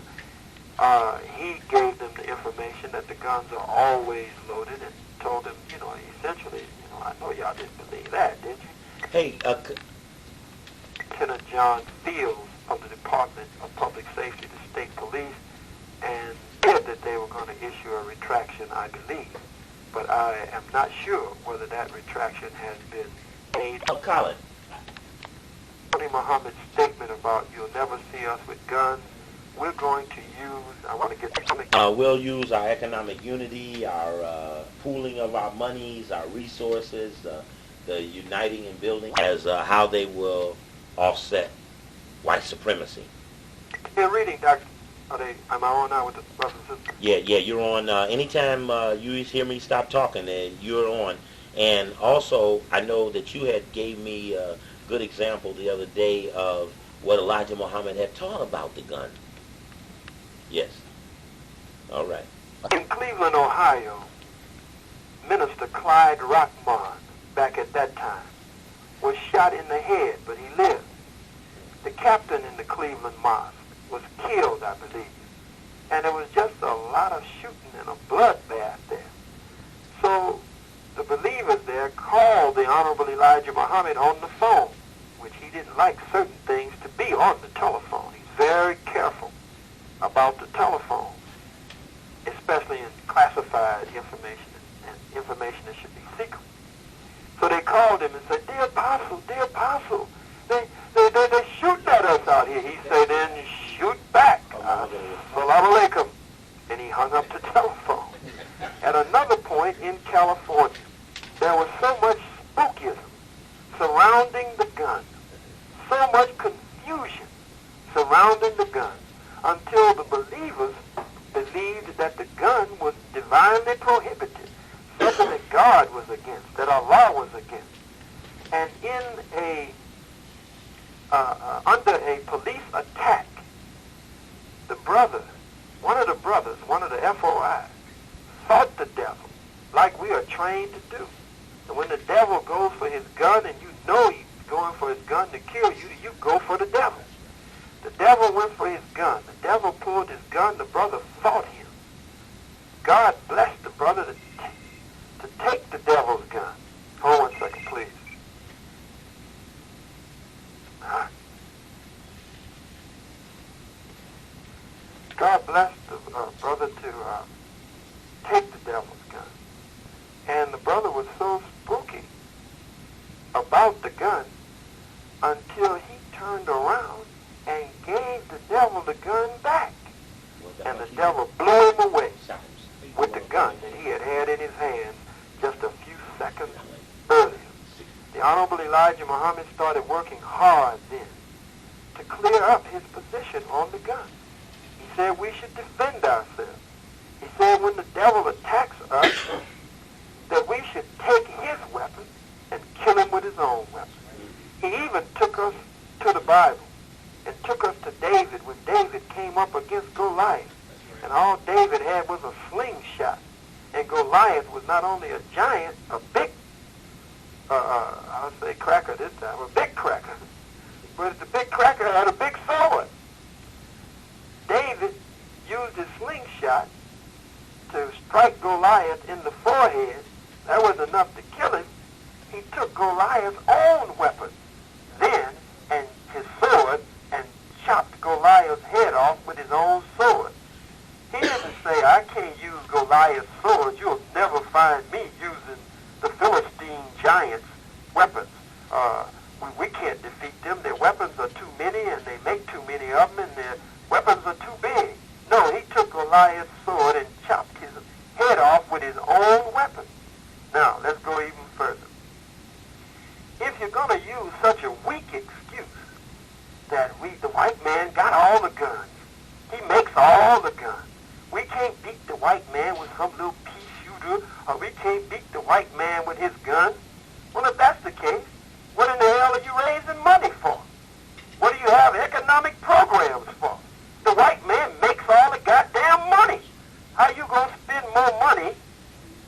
He gave them the information that the guns are always loaded and told them, essentially, I know y'all didn't believe that, did you? Hey, Lieutenant John Fields of the Department of Public Safety, the state police, and said that they were going to issue a retraction, I believe. But I am not sure whether that retraction has been made. Khallid. Muhammad's statement about you'll never see us with guns, we're going to use, I want to get something. We'll use our economic unity, our pooling of our monies, our resources, the uniting and building as how they will offset white supremacy. You're reading, Doctor. Am I on now with the brothers and sisters? Yeah, you're on. Anytime you hear me stop talking, you're on. And also, I know that you had gave me a good example the other day of what Elijah Muhammad had taught about the gun. Yes. All right. In Cleveland, Ohio, Minister Clyde Rockmond, back at that time, was shot in the head, but he lived. The captain in the Cleveland mosque was killed, I believe. And there was just a lot of shooting and a bloodbath there. So the believers there called the Honorable Elijah Muhammad on the phone, which he didn't like certain things to be on the telephone. He's very careful about the telephone, especially in classified information and information that should be secret. So they called him and said, Dear Apostle, they're shooting at us out here. He said, then shoot back. Assalamu alaikum. And he hung up the telephone. At another point in California, there was so much spookism surrounding the gun, so much confusion surrounding the gun, until the believers believed that the gun was divinely prohibited, something that God was against, that Allah was against. And under a police attack, one of the FOI, fought the devil like we are trained to do. And when the devil goes for his gun and you know he's going for his gun to kill you, you go for the devil. The devil went for his gun. The devil pulled his gun. The brother fought him. God blessed the brother to take the devil's gun. Hold 1 second, please. God blessed the brother to take the devil's gun. And the brother was so spooky about the gun until he turned around and gave the devil the gun back. And the devil blew him away with the gun that he had in his hand just a few seconds earlier. The Honorable Elijah Muhammad started working hard then to clear up his position on the gun. He said we should defend ourselves. He said when the devil attacks us, that we should take his weapon and kill him with his own weapon. He even took us to the Bible and took us to David when David came up against Goliath. And all David had was a slingshot. not only a giant, a big, I'll say cracker this time, a big cracker, but the big cracker had a big sword. David used his slingshot to strike Goliath in the forehead. That was enough to kill him. He took Goliath's own weapon then and his sword and chopped Goliath's head off with his own sword. He didn't say, I can't use Goliath's sword. You'll never find me using the Philistine giants' weapons. We can't defeat them. Their weapons are too many, and they make too many of them, and their weapons are too big. No, he took Goliath's sword and chopped his head off with his own weapon. Now, let's go even further. If you're going to use such a weak excuse that the white man got all the guns, he makes all the guns, we can't beat the white man with some little pea shooter, or we can't beat the white man with his gun. Well, if that's the case, what in the hell are you raising money for? What do you have economic programs for? The white man makes all the goddamn money. How you going to spend more money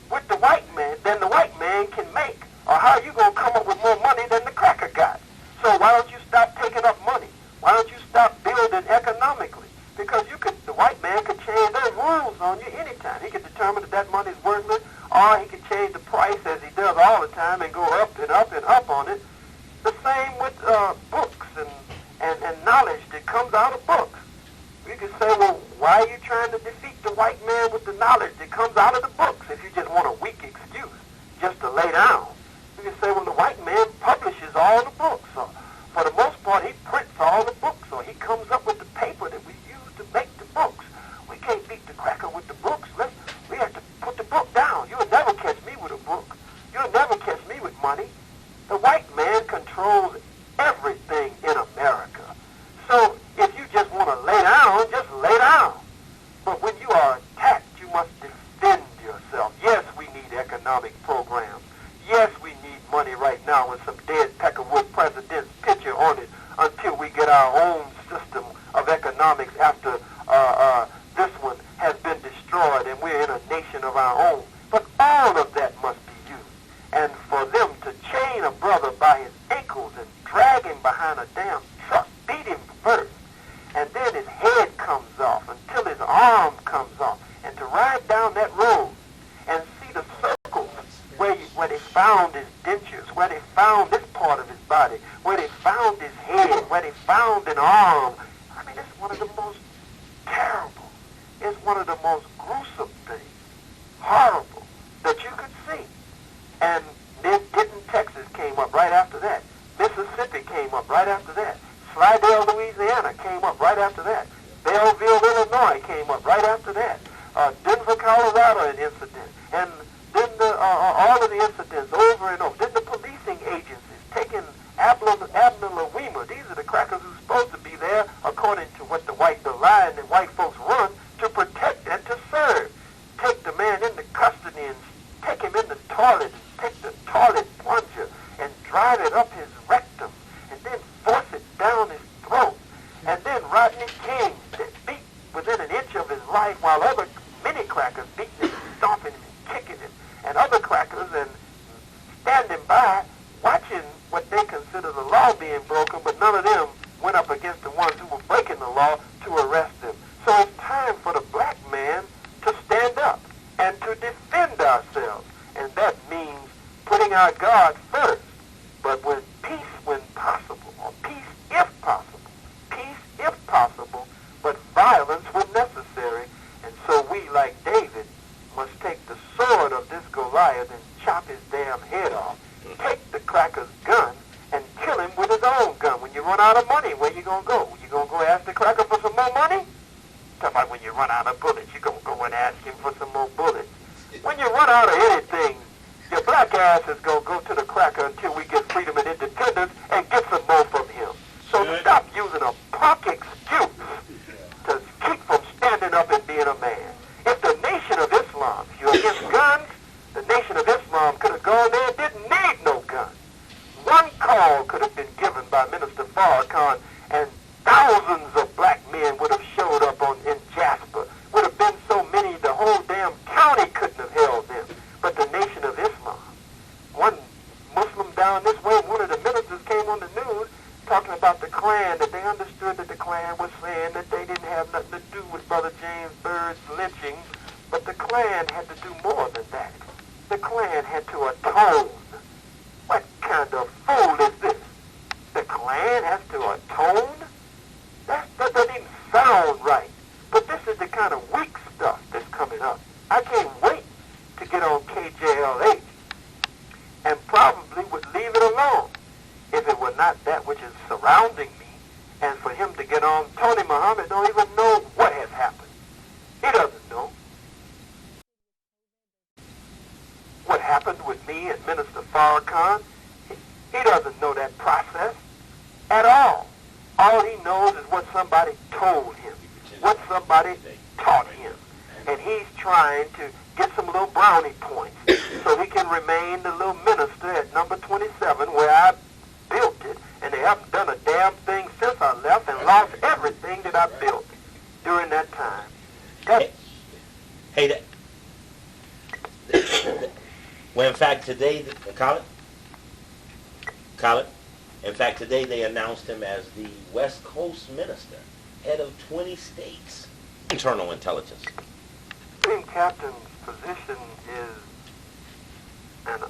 with the white man than the white man can make? Or how you going to come up with more money than the cracker got? So why don't you stop taking up money? Why don't you stop building economically? Because the white man could change those rules on you anytime. He could determine that that money's worthless, or he could change the price as he does all the time and go up and up and up on it. The same with books and knowledge that comes out of books. You could say, well, why are you trying to defeat the white man with the knowledge that comes out of the books if you just want a weak excuse just to lay down? You could say, well, the white man publishes all the books. Or for the most part, he prints all the books, or he comes up with the paper that we use to make the books. We can't beat the cracker with the books. We have to put the book down. You'll never catch me with a book. You'll never catch me with money. The white man controls everything in America. So if you just want to lay down, just lay down. But when you are attacked, you must defend yourself. Yes, we need economic programs. Yes, we need money right now with some dead Peckerwood president's picture on it until we get our own system of economics after this one has been destroyed and we're in a nation of our own. But all of that must be used. And for them to chain a brother by his ankles and drag him behind a damn truck, beat him first, and then his head comes off until his arm comes off, and to ride down that road and see the circles where they found his dentures, where they found this part of his body, where they found his head, where they found an arm. I mean, it's one of the most terrible, it's one of the most gruesome things, horrible, that you could see. And then Denton, Texas came up right after that. Mississippi came up right after that. Slidell, Louisiana came up right after that. Belleville, Illinois came up right after that. Denver, Colorado, an incident. And then all of the incidents over and over. Then the policing agencies taking Abner Louima. These are the crackers who's supposed to be there, according to what the lie and the white folks run, to protect and to serve. Take the man into custody and take him in the toilet, take the toilet plunger and drive it up his rectum, and then force it down his throat. And then Rodney King beat within an inch of his life, while other many crackers beating him, stomping him, and kicking him, and other crackers and standing by, watching what they consider the law being broken, but none of them went up against the ones who were breaking the law to arrest them. So it's time for the black man to stand up and to defend ourselves. And that means putting our God first. But when possible, or peace if possible, but violence when necessary. And so we, like David, must take the sword of this Goliath and chop his damn head off. Take the cracker's gun and kill him with his own gun. When you run out of money, where you going to go? You going to go ask the cracker for some more money? Talk about when you run out of bullets, you going to go and ask him for some more bullets. When you run out of anything, your black ass is going to go to the cracker until we get freedom and independence and get some more from him. So stop using a punk excuse to keep from standing up and being a man. If the Nation of Islam, if you're against guns, the Nation of Islam could have gone there and didn't need no guns. One call could have been given by Minister Farrakhan, and thousands of black men would have showed up in Jasper. Would have been so many, the whole damn county couldn't have held them. But the Nation Klan had to atone. What kind of fool is this? The Klan has to atone? That doesn't even sound right. But this is the kind of weak stuff that's coming up. I can't wait to get on KJLH and probably would leave it alone if it were not that which is surrounding me, and for him to get on. Tony Muhammad don't even know what has happened. He doesn't know what happened with me and Minister Farrakhan. He doesn't know that process at all. All he knows is what somebody told him, what somebody taught him. And he's trying to get some little brownie points so he can remain the little minister at number 27 where I built it, and they haven't done a damn thing since I left and lost everything that I built during that time. Well, in fact, today, Khallid, in fact, today they announced him as the West Coast Minister, head of 20 states. Internal intelligence. Supreme Captain's position is an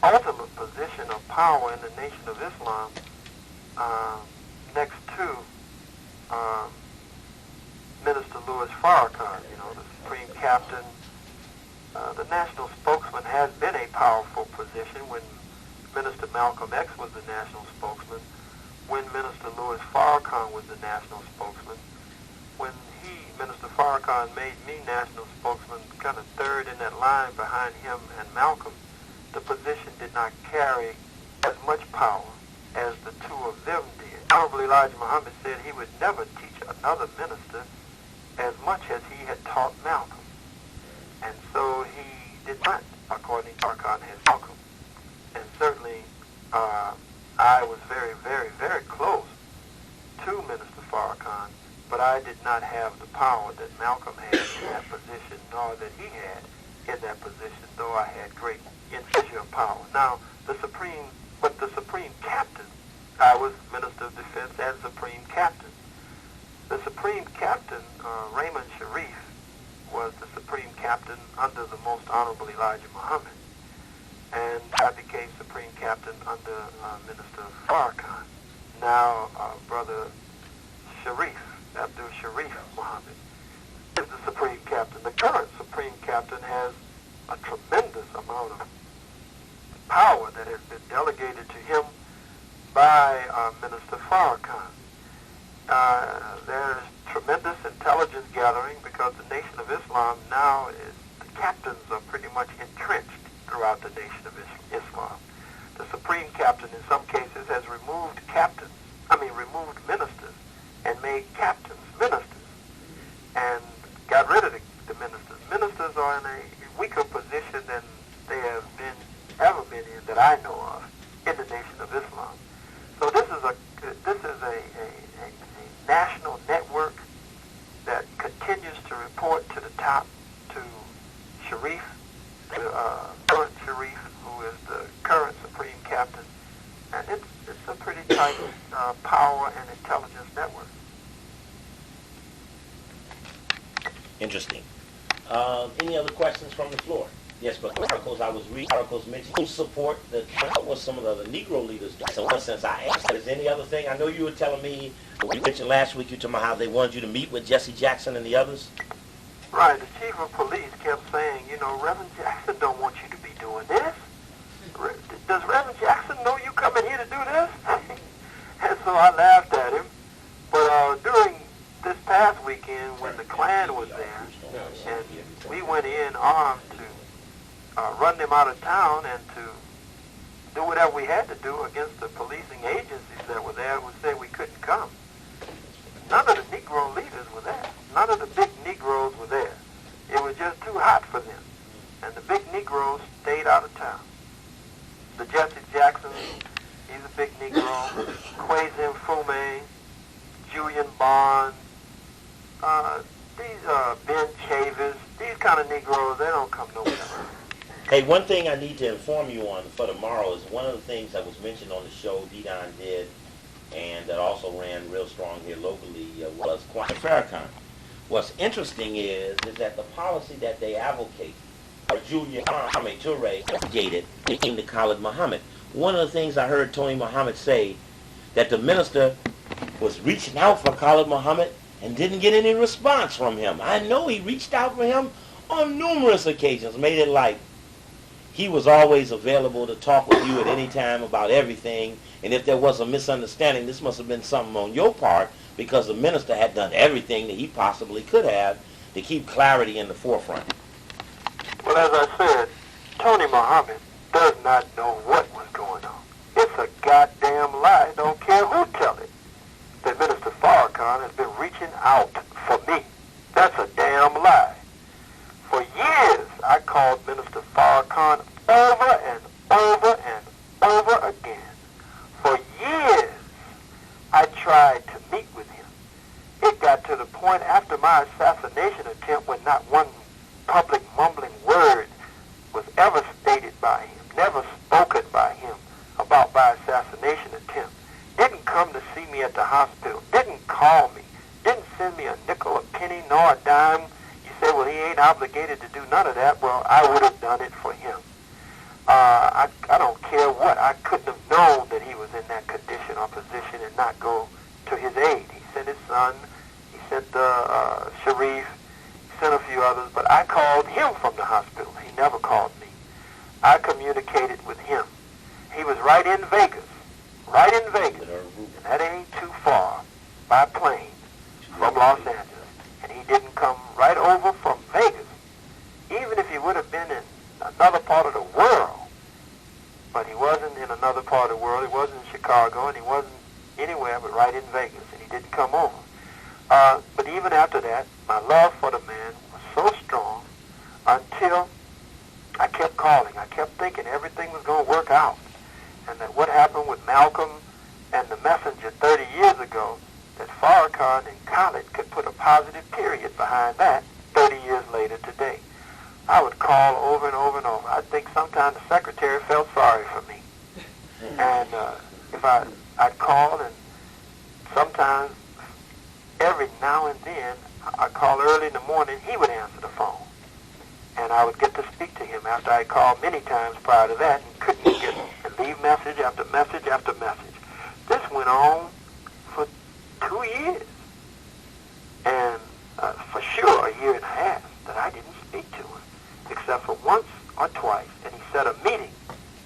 ultimate position of power in the Nation of Islam, next to Minister Louis Farrakhan. You know, the Supreme Captain, the national spokesman has been a powerful position when Minister Malcolm X was the national spokesman, when Minister Louis Farrakhan was the national spokesman, when Minister Farrakhan made me national spokesman, kind of third in that line behind him and Malcolm, the position did not carry as much power as the two of them did. Honorable Elijah Muhammad said he would never teach another minister as much as he had taught Malcolm. And so he did not, according to Farrakhan, as Malcolm. And certainly I was very, very, very close to Minister Farrakhan, but I did not have the power that Malcolm had in that position, nor that he had in that position, though I had great influential power. Now, the Supreme Captain, I was Minister of Defense and Supreme Captain. The Supreme Captain, Raymond Sharif, was the Supreme Captain under the Most Honorable Elijah Muhammad. And I became Supreme Captain under Minister Farrakhan. Now, Brother Sharif, Abdul Sharif Muhammad, is the Supreme Captain. The current Supreme Captain has a tremendous amount of power that has been delegated to him by Minister Farrakhan. There's tremendous intelligence gathering because the Nation of Islam now is, the captains are pretty much entrenched throughout the Nation of Islam. The Supreme Captain in some cases has removed ministers and made captains ministers and got rid of the ministers. Ministers are in a weaker position than they have ever been in that I know of in the Nation of Islam. So this is a national network that continues to report to the top, to Sharif, current Sharif, who is the current Supreme Captain, and it's a pretty tight power and intelligence network. Interesting. Any other questions from the floor? Yes, but articles I was reading, articles mentioning support that was some of the Negro leaders. So in one sense, I asked, is there any other thing? I know you were telling me, you mentioned last week, you were talking about how they wanted you to meet with Jesse Jackson and the others. Right, the chief of police kept saying, you know, Reverend Jackson don't want you to be doing this. Does Reverend Jackson know you coming here to do this? And so I laughed at him. But during this past weekend, when the Klan was there, and we went in armed to run them out of town and to do whatever we had to do against the policing agencies that were there who said we couldn't come. None of the Negro leaders were there. None of the big Negroes were there. It was just too hot for them. And the big Negroes stayed out of town. The Jesse Jackson, he's a big Negro. Quaysim Fume, Julian Bond, these Ben Chavis, these kind of Negroes, they don't come nowhere. Hey, one thing I need to inform you on for tomorrow is one of the things that was mentioned on the show D-Don did, and that also ran real strong here locally, was Farrakhan. What's interesting is that the policy that they advocate Julia Toure gated came to Khalid Muhammad. One of the things I heard Tony Muhammad say, that the minister was reaching out for Khalid Muhammad and didn't get any response from him. I know he reached out for him on numerous occasions, made it like he was always available to talk with you at any time about everything, and if there was a misunderstanding, this must have been something on your part, because the minister had done everything that he possibly could have to keep clarity in the forefront. Well, as I said, Tony Muhammad does not know what was going on. It's a goddamn lie. Don't care who tell it. That Minister Farrakhan has been reaching out for me. That's a damn lie. For years, I called Minister Farrakhan over and over and over again. For years, I tried to meet with him. It got to the point after my assassination attempt when not one public mumbling word was ever stated by him, never spoken by him about my assassination attempt. Didn't come to see me at the hospital, didn't call me, didn't send me a nickel, a penny, nor a dime. You say, well, he ain't obligated to do none of that. Well, I would have done it for him. I don't care what. I couldn't have known that he was in that condition or position and not go to his aid. He sent his son, he sent Sharif, he sent a few others, but I called him from the hospital. He never called me. I communicated with him. He was right in Vegas, and that ain't too far by plane from Los Angeles. And he didn't come right over from Vegas, even if he would have been in another part of the world. But he wasn't in another part of the world. He wasn't in Chicago, and he wasn't anywhere but right in Vegas, and he didn't come over. But even after that, my love for the man was so strong until I kept calling. I kept thinking everything was going to work out, and that what happened with Malcolm and the messenger 30 years ago, that Farrakhan and Khallid could put a positive period behind that 30 years later today. I would call over and over and over. I think sometimes the secretary felt sorry for me. And if I'd call, and sometimes every now and then I'd call early in the morning, he would answer the phone. And I would get to speak to him after I called many times prior to that and couldn't get and leave message after message after message. This went on for 2 years. And for sure a year and a half that I didn't speak to him, except for once or twice. And he set a meeting.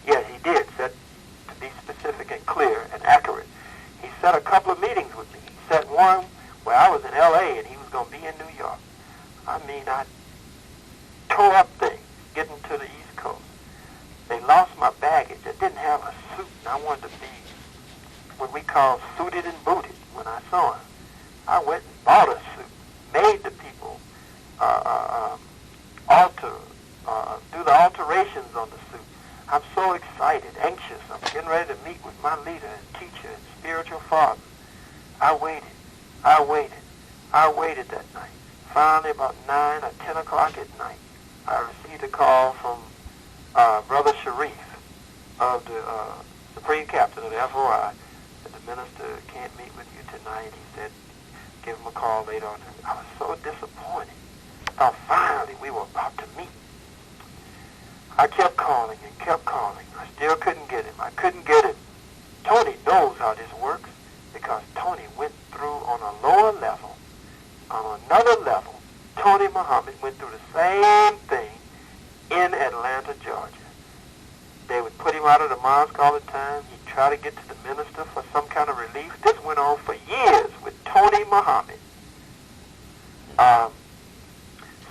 Yes, he did, set to be specific and clear and accurate. He set a couple of meetings with me. He set one where I was in L.A. and he was going to be in New York. I mean, I tore up things getting to the East Coast. They lost my baggage. I didn't have a suit, and I wanted to be what we call suited and booted when I saw him. I went and bought a suit, made the people do the alterations on the suit. I'm so excited, anxious. I'm getting ready to meet with my leader and teacher and spiritual father. I waited that night. Finally, about 9 or 10 o'clock at night, I received a call from Brother Sharif of the Supreme Captain of the FOI that the minister can't meet with you tonight. He said, give him a call later on. I was so disappointed. I thought finally we were about to meet. I kept calling and kept calling. I still couldn't get him. I couldn't get him. Tony knows how this works because Tony went through on a lower level, on another level. Tony Muhammad went through the same thing in Atlanta, Georgia. They would put him out of the mosque all the time. He'd try to get to the minister for some kind of relief. This went on for years with Tony Muhammad.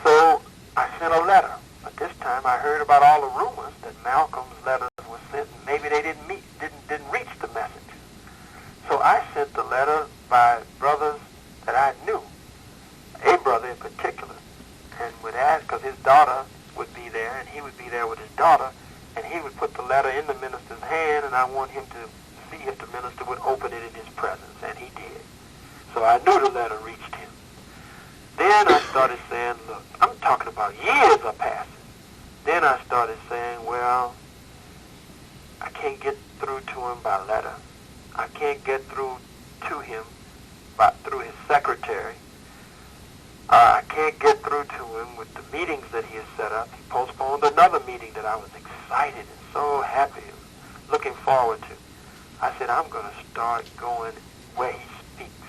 So I sent a letter. But this time I heard about all the rumors that Malcolm's letters were sent and maybe they didn't reach the messenger. So I sent the letter by brothers that I knew, a brother in particular, and would ask, because his daughter would be there and he would be there with his daughter, and he would put the letter in the minister's hand, and I want him to see if the minister would open it in his presence, and he did. So I knew the letter reached him. Then I started saying, look, I'm talking about years are passing. Then I started saying, well, I can't get through to him by letter. I can't get through to him through his secretary. I can't get through to him with the meetings that he has set up. He postponed another meeting that I was excited and so happy, looking forward to. I said, I'm going to start going where he speaks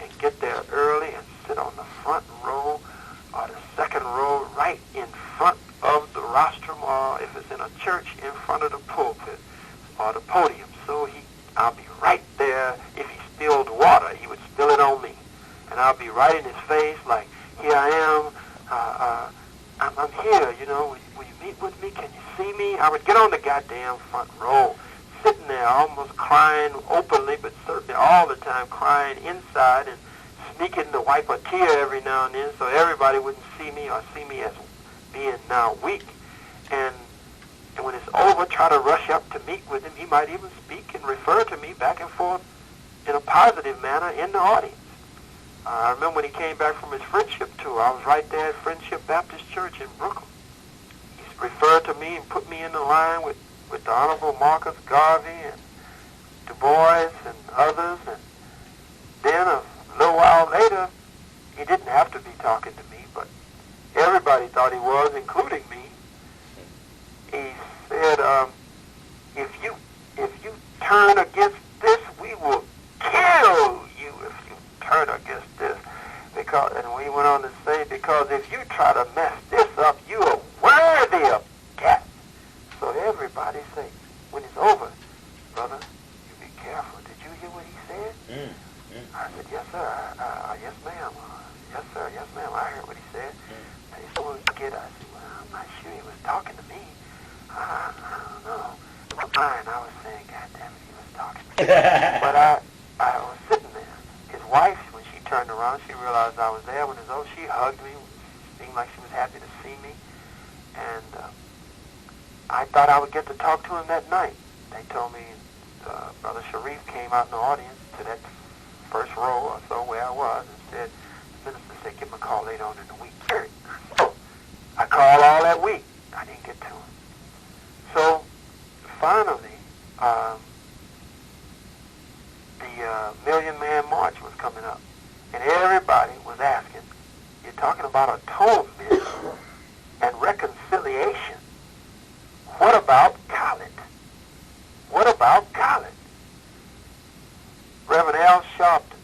and get there early and sit on the front row or the second row right in front of the rostrum, or if it's in a church, in front of the pulpit or the podium. So I'll be right there. If he spilled water, he would spill it on me. And I'll be right in his face like, here I am, I'm here, you know, will you meet with me? Can you see me? I would get on the goddamn front row, sitting there almost crying openly, but certainly all the time crying inside and sneaking to wipe a tear every now and then so everybody wouldn't see me or see me as being now weak. And when it's over, try to rush up to meet with him. He might even speak and refer to me back and forth in a positive manner in the audience. I remember when he came back from his Friendship tour, I was right there at Friendship Baptist Church in Brooklyn. He referred to me and put me in the line with the Honorable Marcus Garvey and Du Bois and others. And then a little while later, he didn't have to be talking to me, but everybody thought he was, including me. He said, if you turn against this, we will kill you if you turn against this. And we went on to say, because if you try to mess this up, you are worthy of death. So everybody say, when it's over, brother, you be careful. Did you hear what he said? I said, yes, sir. Yes, ma'am. Yes, sir. Yes, ma'am. I heard what he said. He said, what did you get? I said, well, I'm not sure he was talking to me. I don't know. Mine, I was saying, God damn it, he was talking to me. But I was sitting there. His wife, when she turned around, she realized I was there. When it was over, she hugged me. Seemed like she was happy to see me. And I thought I would get to talk to him that night. They told me Brother Sharif came out in the audience to that first row or so where I was and said, the minister said, give him a call later on in the week. So I called all that week. I didn't get to him. So finally, the Million Man March was coming up. And everybody was asking, you're talking about atonement and reconciliation. What about Khallid? What about Khallid? Reverend Al Sharpton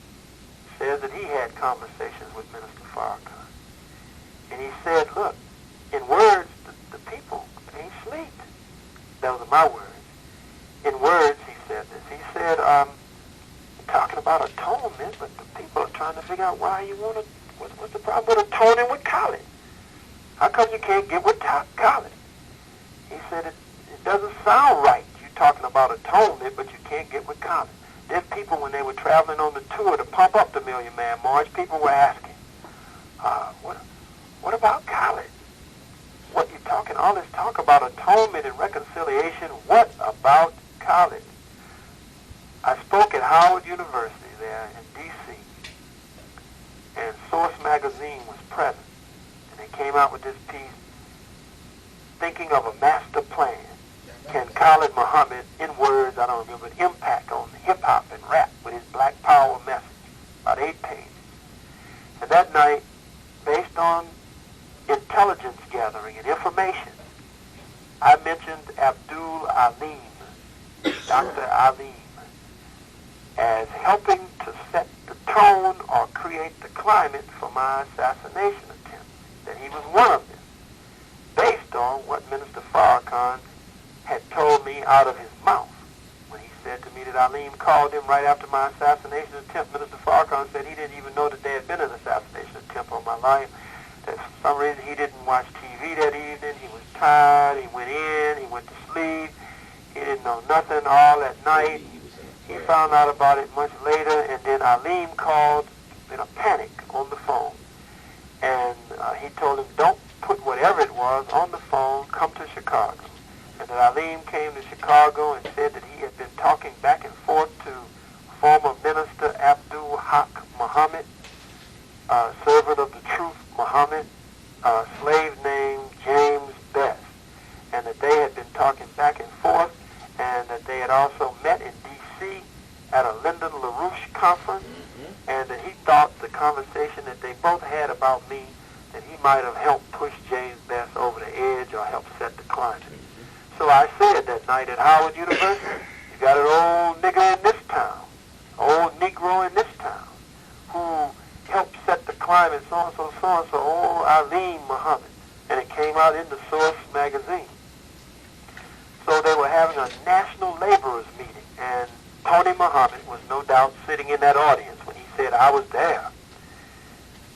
says that he had conversations with Minister Farrakhan. And he said, look, in words, the people ain't sleep. Those are my words. In words, he said this. He said, you're talking about atonement, but the people are trying to figure out why you want to, what's the problem with atoning with Khallid? How come you can't get with Khallid? He said, it doesn't sound right. You're talking about atonement, but you can't get with Khallid. There's people, when they were traveling on the tour to pump up the Million Man March, people were asking, what about Khallid? What you're talking, all this talk about atonement and reconciliation, what about Khallid? I spoke at Howard University there in D.C., and Source magazine was present, and they came out with this piece, thinking of a master plan. Can Khalid Muhammad, in words, I don't remember, impact on hip-hop and rap with his Black Power message, about 8 pages. And that night, based on intelligence gathering and information, I mentioned Abdul Alim, Dr. Alim, as helping to set the tone or create the climate for my assassination attempt, that he was one of them, based on what Minister Farrakhan had told me out of his mouth. When he said to me that Alim called him right after my assassination attempt, Minister Farrakhan said he didn't even know that there had been an assassination attempt on my life, that for some reason he didn't watch TV that evening, he was tired, he went in, he went to sleep, he didn't know nothing all that night. He found out about it much later, and then Alim called in a panic on the phone. And he told him, don't put whatever it was on the phone, come to Chicago. And that Alim came to Chicago and said that he had been talking back and forth to former Minister Abdul Haq Muhammad, servant of the truth Muhammad, slave named James Best, and that they had been talking back and forth, and that they had also met in D.C. at a Lyndon LaRouche conference, and that he thought the conversation that they both had about me, that he might have helped push James Best over the edge or helped set the climate. So I said that night at Howard University, you got an old nigger in this town, old Negro in this town, who helped set the climate, so-and-so, so-and-so, old Alim Muhammad. And it came out in the Source magazine. So they were having a national laborers meeting, and Tony Muhammad was no doubt sitting in that audience when he said I was there.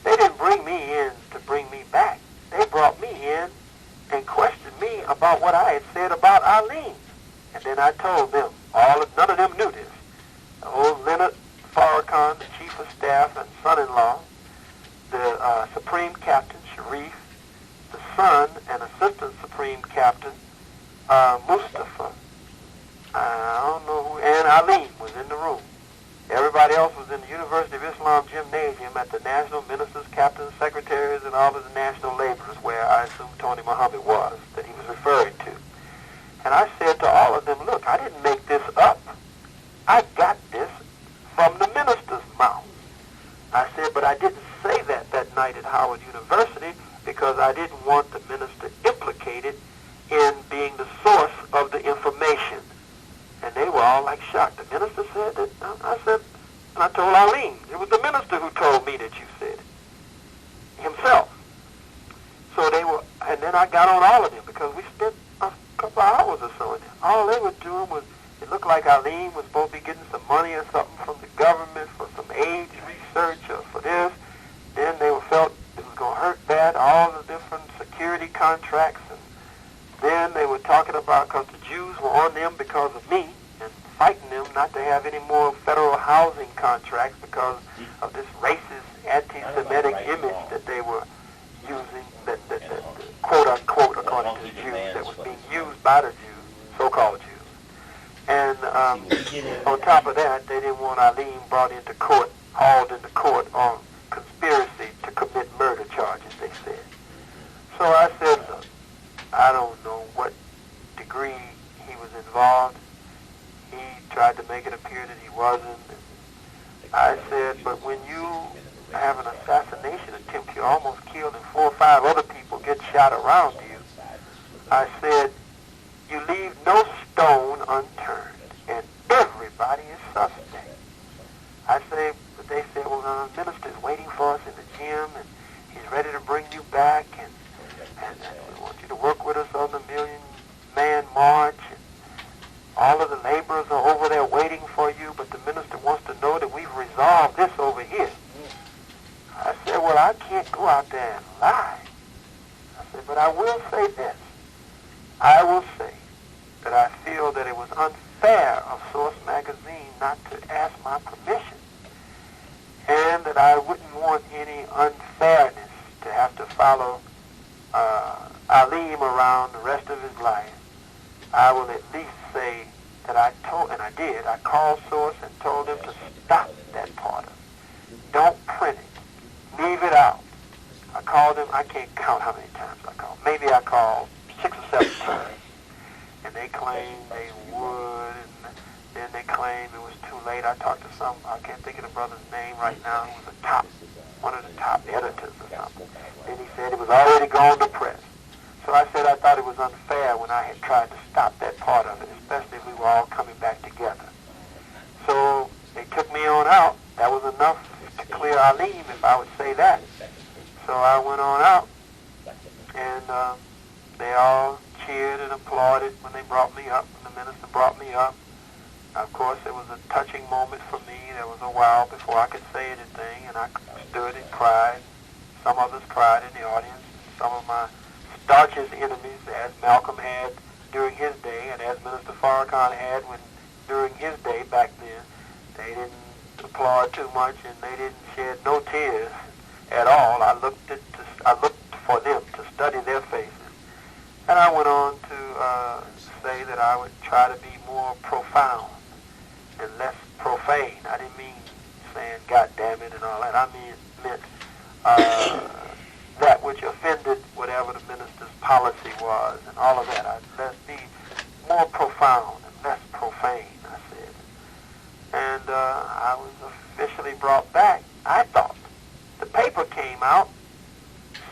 They didn't bring me in to bring me back. They brought me in and questioned me about what I had said about Alim. And then I told them, none of them knew this. The old Leonard Farrakhan, the chief of staff and son-in-law, the Supreme Captain Sharif, the son and assistant Supreme Captain Mustafa, I don't know who, and Alim was in the room. Everybody else was in the University of Islam gymnasium at the national ministers, captains, secretaries, and all of the national laborers, where I assume Tony Muhammad was, that he was referring to. And I said to all of them, look, I didn't make this up. I got this from the minister's mouth. I said, but I didn't say that night at Howard University because I didn't want the minister implicated in being the source of the information. And they were all like shocked. The minister said that. I said, and I told Alim, it was the minister who told me that you said it himself. So they were, and then I got on all of them because we spent a couple of hours or so in there. All they were doing was, it looked like Alim was supposed to be getting some money or something from the government for some AIDS research or for this. Then they felt it was going to hurt that, all the different security contracts. And then they were talking about, because the Jews were on them because of me, and fighting them not to have any more federal housing contracts because of this racist, anti-Semitic image that they were using, that quote-unquote, according to the Jews, that was being used by the Jews, so-called Jews. And on top of that, they didn't want Alim brought into court, hauled into court on conspiracy to commit murder charges, they said. So I said, look, I don't know what degree he was involved. He tried to make it appear that he wasn't. I said, but when you have an assassination attempt, you're almost killed and 4 or 5 other people get shot around you. I said, you leave no stone unturned, and everybody is suspect. I say, but they said, well, the minister's waiting for us in the gym, and he's ready to bring you back, and we want you to work with us on the Million-Man March, and all of the laborers are over there waiting for you, but the minister wants to know that we've resolved this over here. I said, well, I can't go out there and lie. I said, but I will say this. I will say that I feel that it was unfair of Source magazine not to ask my permission, and that I wouldn't want any unfairness to have to follow Alim around the rest of his life. I will at least say that I told, and I did, I called Source and told them to stop that part of it. Don't print it. Leave it out. I called them, I can't count how many times I called. Maybe I called 6 or 7 times. And they claimed they would, and then they claimed it was too late. I talked to some, I can't think of the brother's name right now, who was one of the top editors or something. Then he said it was already gone to press. So I said I thought it was unfair when I had tried to stop that part of it, especially if we were all coming back together. So they took me on out. That was enough to clear Alim, if I would say that. So I went on out, and they all cheered and applauded when they brought me up, when the minister brought me up. Of course, it was a touching moment for me. There was a while before I could say anything, and I stood and cried. Some others cried in the audience. Some of my staunchest enemies, as Malcolm had during his day, and as Minister Farrakhan had during his day back then, they didn't applaud too much, and they didn't shed no tears at all. I looked for them to study their faces. And I went on to say that I would try to be more profound and less profane. I didn't mean saying "God damn it" and all that. I meant that which offended whatever the minister's policy was and all of that. Let's be more profound and less profane, I said. And I was initially brought back, I thought, the paper came out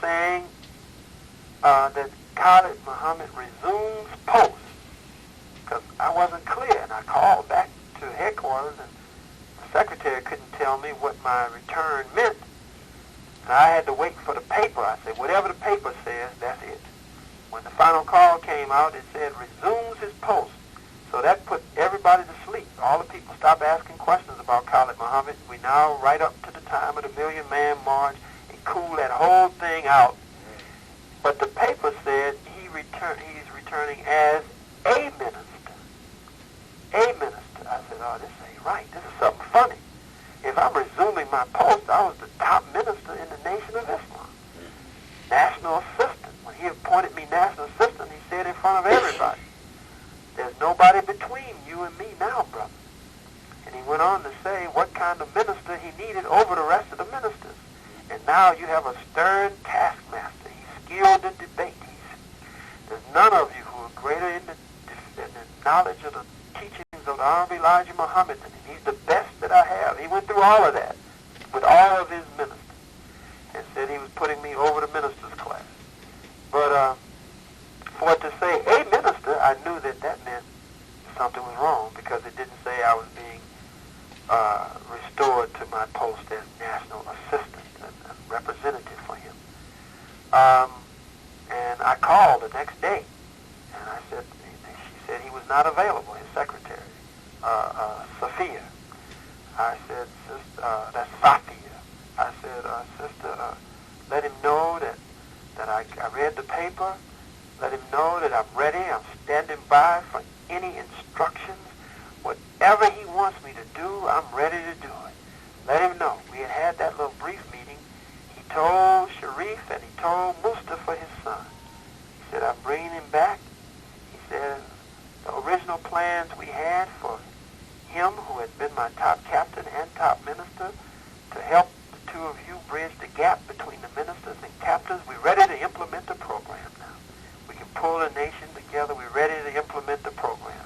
saying that Khalid Muhammad resumes post, because I wasn't clear, and I called back to headquarters, and the secretary couldn't tell me what my return meant. And I had to wait for the paper. I said, whatever the paper says, that's it. When the final call came out, it said resumes his post. So that put everybody to sleep. All the people stopped asking questions about Khalid Muhammad. We now, right up to the time of the Million Man March, and cool that whole thing out. But the paper said he's returning as a minister. A minister. I said, oh, this ain't right. This is something funny. If I'm resuming my post, I was the top minister in the Nation of Islam. National assistant. When he appointed me national assistant, he said in front of everybody, there's nobody between you and me now, brother. And he went on to say what kind of minister he needed over the rest of the ministers. And now you have a stern taskmaster. He's skilled in debate. There's none of you who are greater in the knowledge of the teachings of the Honorable Elijah Muhammad than him. He's the best that I have. He went through all of that with all of his ministers and said he was putting me over the ministers' class. But for it to say a minister, I knew that that meant something was wrong, because it didn't say I was being restored to my post as national assistant and representative for him. And I called the next day, and I said, she said he was not available, his secretary, Sophia. I said, that's Sophia. I said, sister, let him know that I read the paper. Let him know that I'm ready. I'm standing by for any instructions. Whatever he wants me to do, I'm ready to do it. Let him know. We had that little brief meeting. He told Sharif and he told Mustafa, his son. He said, I'm bringing him back. He said, the original plans we had for him, who had been my top captain and top minister, to help the two of you bridge the gap between the ministers and captains, we're ready to implement the program now. We can pull the nation together. We're ready to implement the program.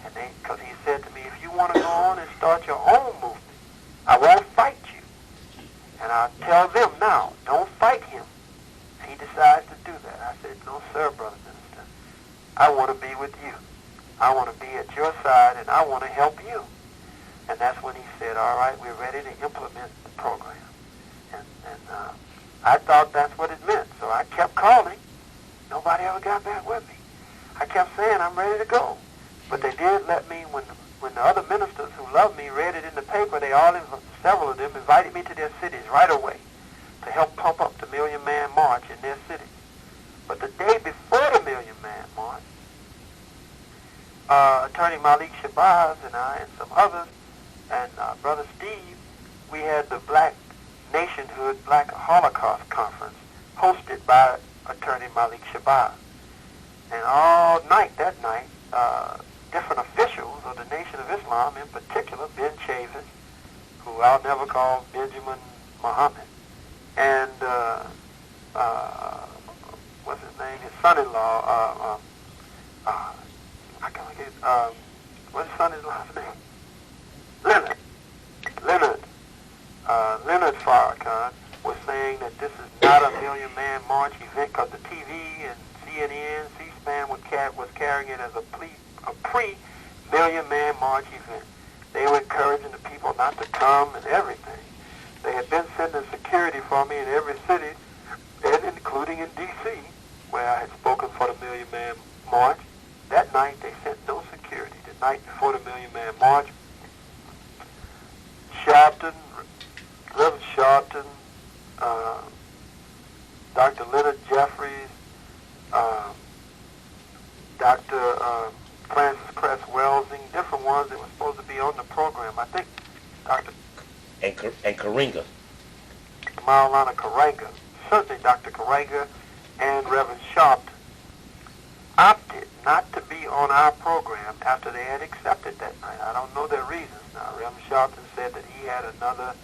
And because he said to me, if you want to go on and start your own movement, I won't fight you. And I'll tell them now, don't fight him. And he decides to do that. I said, no, sir, brother minister. I want to be with you. I want to be at your side, and I want to help you. And that's when he said, all right, we're ready to implement the program. And I thought that's what it meant. So I kept calling. Nobody ever got back with me. I kept saying, I'm ready to go. But they did let me, when the other ministers who loved me read it in the paper, several of them invited me to their cities right away to help pump up the Million Man March in their cities. But the day before the Million Man March, Attorney Malik Shabazz and I and some others, and Brother Steve, we had the Black Nationhood Black Holocaust Conference hosted by Attorney Malik Shabazz. And all night, that night, different officials of the Nation of Islam, in particular Ben Chavis, who I'll never call Benjamin Muhammad, and what's his name, his son-in-law, I can't get, what's his son-in-law's name? Leonard Farrakhan was saying that this is not a Million Man March event, because the TV and CNN, C-SPAN was carrying it as a pre-Million Man March event. They were encouraging the people not to come and everything. They had been sending security for me in every city, and including in D.C., where I had spoken for the Million Man March. That night, they sent no security. The night before the Million Man March, Reverend Sharpton, Dr. Leonard Jeffries, Dr. Francis Cress Welsing, different ones that were supposed to be on the program. I think Dr. And Karinga. Maulana Karanga, certainly Dr. Karanga and Reverend Sharpton, opted not to be on our program after they had accepted that night. I don't know their reasons now. Reverend Sharpton said that he had another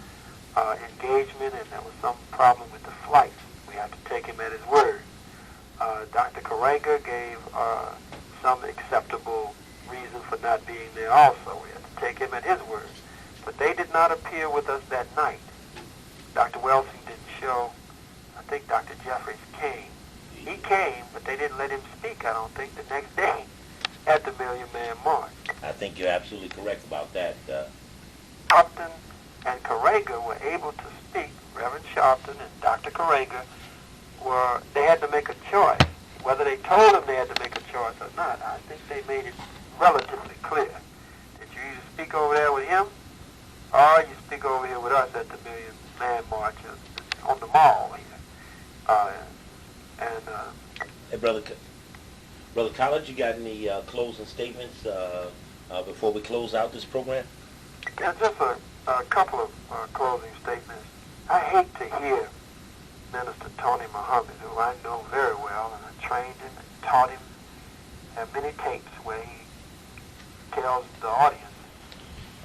engagement and there was some problem with the flights. We had to take him at his word. Dr. Karanga gave some acceptable reason for not being there also. We had to take him at his word. but they did not appear with us that night. Dr. Welsing didn't show. I think Dr. Jeffries came. He came, but they didn't let him speak, I don't think, the next day at the Million Man March. I think you're absolutely correct about that. Sharpton and Carrega were able to speak. Reverend Sharpton and Dr. Carrega they had to make a choice. Whether they told them they had to make a choice or not, I think they made it relatively clear that you either speak over there with him or you speak over here with us at the Million Man March on the mall here. Hey, Brother Khallid, you got any closing statements before we close out this program? Yeah, just a couple of closing statements. I hate to hear Minister Tony Muhammad, who I know very well, and I trained him and taught him, have many tapes where he tells the audience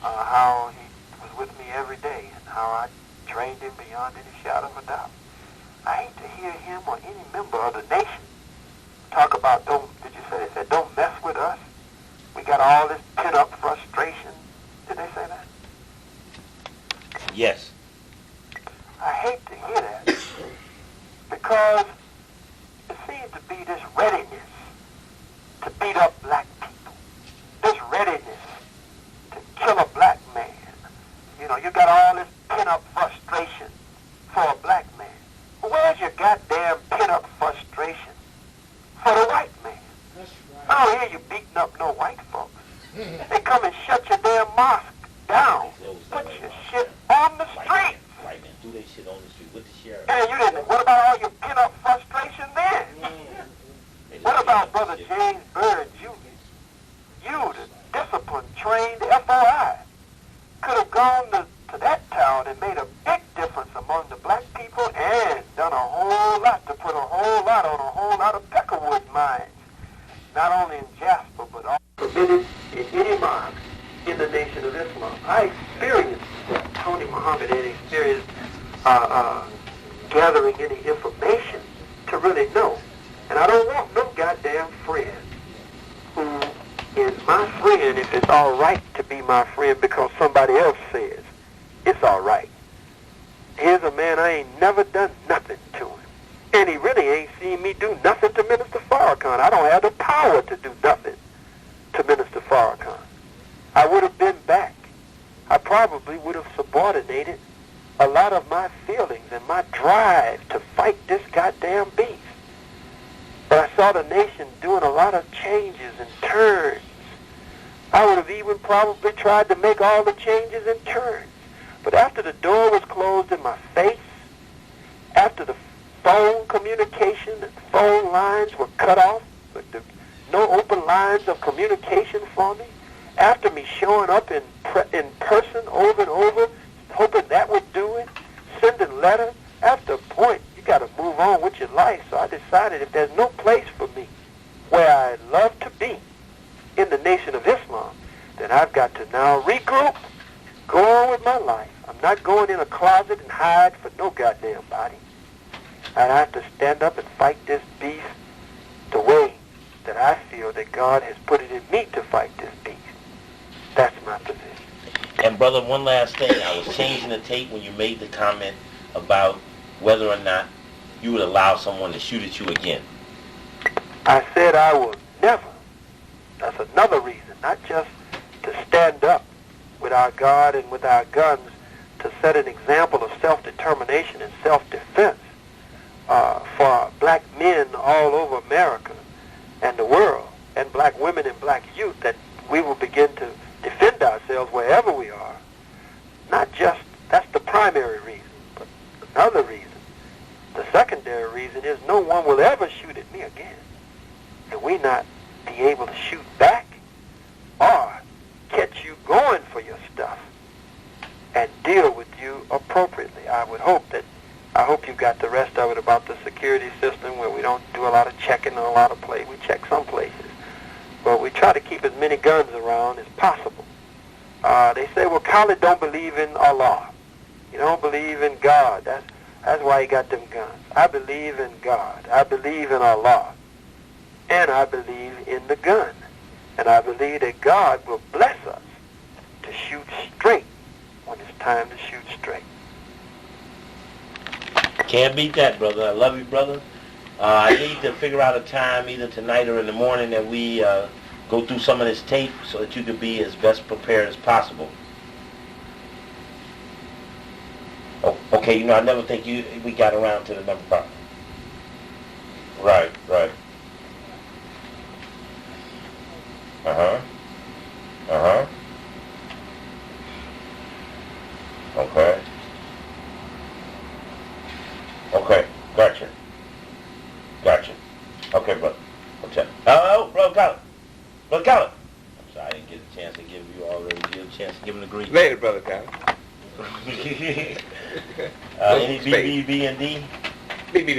how he was with me every day and how I trained him beyond any shadow of a doubt. I hate to hear him or any member of the nation talk about, they said, don't mess with us. We got all this pent-up frustration. Did they say that? Yes. I hate to hear that because it seems to be this readiness to beat up black people, this readiness to kill a black man. You know, you got all this pent-up frustration for a black man. Well, where's your goddamn pent-up frustration for the white man? That's I right. don't hear you beating up no white folks. They come and shut your damn mosque down. Put your shit on the streets. White men do their shit on the street with the sheriff. And you didn't. What about all your pent-up frustration then? What about Brother James Byrd Jr.? You, the disciplined, trained FOI, could have gone to that town and made a big difference among the black people and done a whole lot to put a whole lot on a whole lot of Peckerwood mines. Not only in Jasper, but all permitted in any mosque in the Nation of Islam. I experienced that. Tony Muhammad had experienced gathering any information to really know. And I don't want no goddamn friend who is my friend if it's all right to be my friend because somebody else says it's all right. Here's a man I ain't never done nothing to him. And he really ain't seen me do nothing to Minister Farrakhan. I don't have the power to do nothing to Minister Farrakhan. I would have been back. I probably would have subordinated a lot of my feelings and my drive to fight this goddamn beast. But I saw the nation doing a lot of changes and turns. I would have even probably tried to make all the changes and turns. But after the door was closed in my face, after the phone communication and phone lines were cut off, but no open lines of communication for me, after me showing up in person over and over, hoping that would do it, sending letters, after a point, you got to move on with your life. So I decided if there's no place for me where I love to be in the Nation of Islam, then I've got to now regroup, go on with my life. I'm not going in a closet and hide for no goddamn body. I have to stand up and fight this beast the way that I feel that God has put it in me to fight this beast. That's my position. And brother, one last thing. I was changing the tape when you made the comment about whether or not you would allow someone to shoot at you again. I said I will never. That's another reason, not just to stand up with our God and with our guns to set an example of self-determination and self-defense for black men all over America and the world, and black women and black youth, that we will begin to defend ourselves wherever we are. Not just, that's the primary reason, but another reason, the secondary reason is no one will ever shoot at me again. And we not be able to shoot back or catch you going for your stuff and deal with you appropriately. I hope you got the rest of it about the security system where we don't do a lot of checking and a lot of play. We check some places. But we try to keep as many guns around as possible. They say, well, Khallid don't believe in Allah. You don't believe in God. That's why he got them guns. I believe in God. I believe in Allah. And I believe in the gun. And I believe that God will bless us to shoot straight when it's time to shoot straight. Can't beat that, brother. I love you, brother. I need to figure out a time, either tonight or in the morning, that we go through some of this tape so that you can be as best prepared as possible. Oh, okay, you know, I never think we got around to the number 5. Right, right. Uh-huh. Uh-huh. Okay. Okay, gotcha. Gotcha. Okay, brother. Okay. Oh, brother Khallid. Brother Khallid. I'm sorry, I didn't get a chance to give you already. Give a chance to give him the green. Later, brother Khallid. Any B, B, B, and D? BB.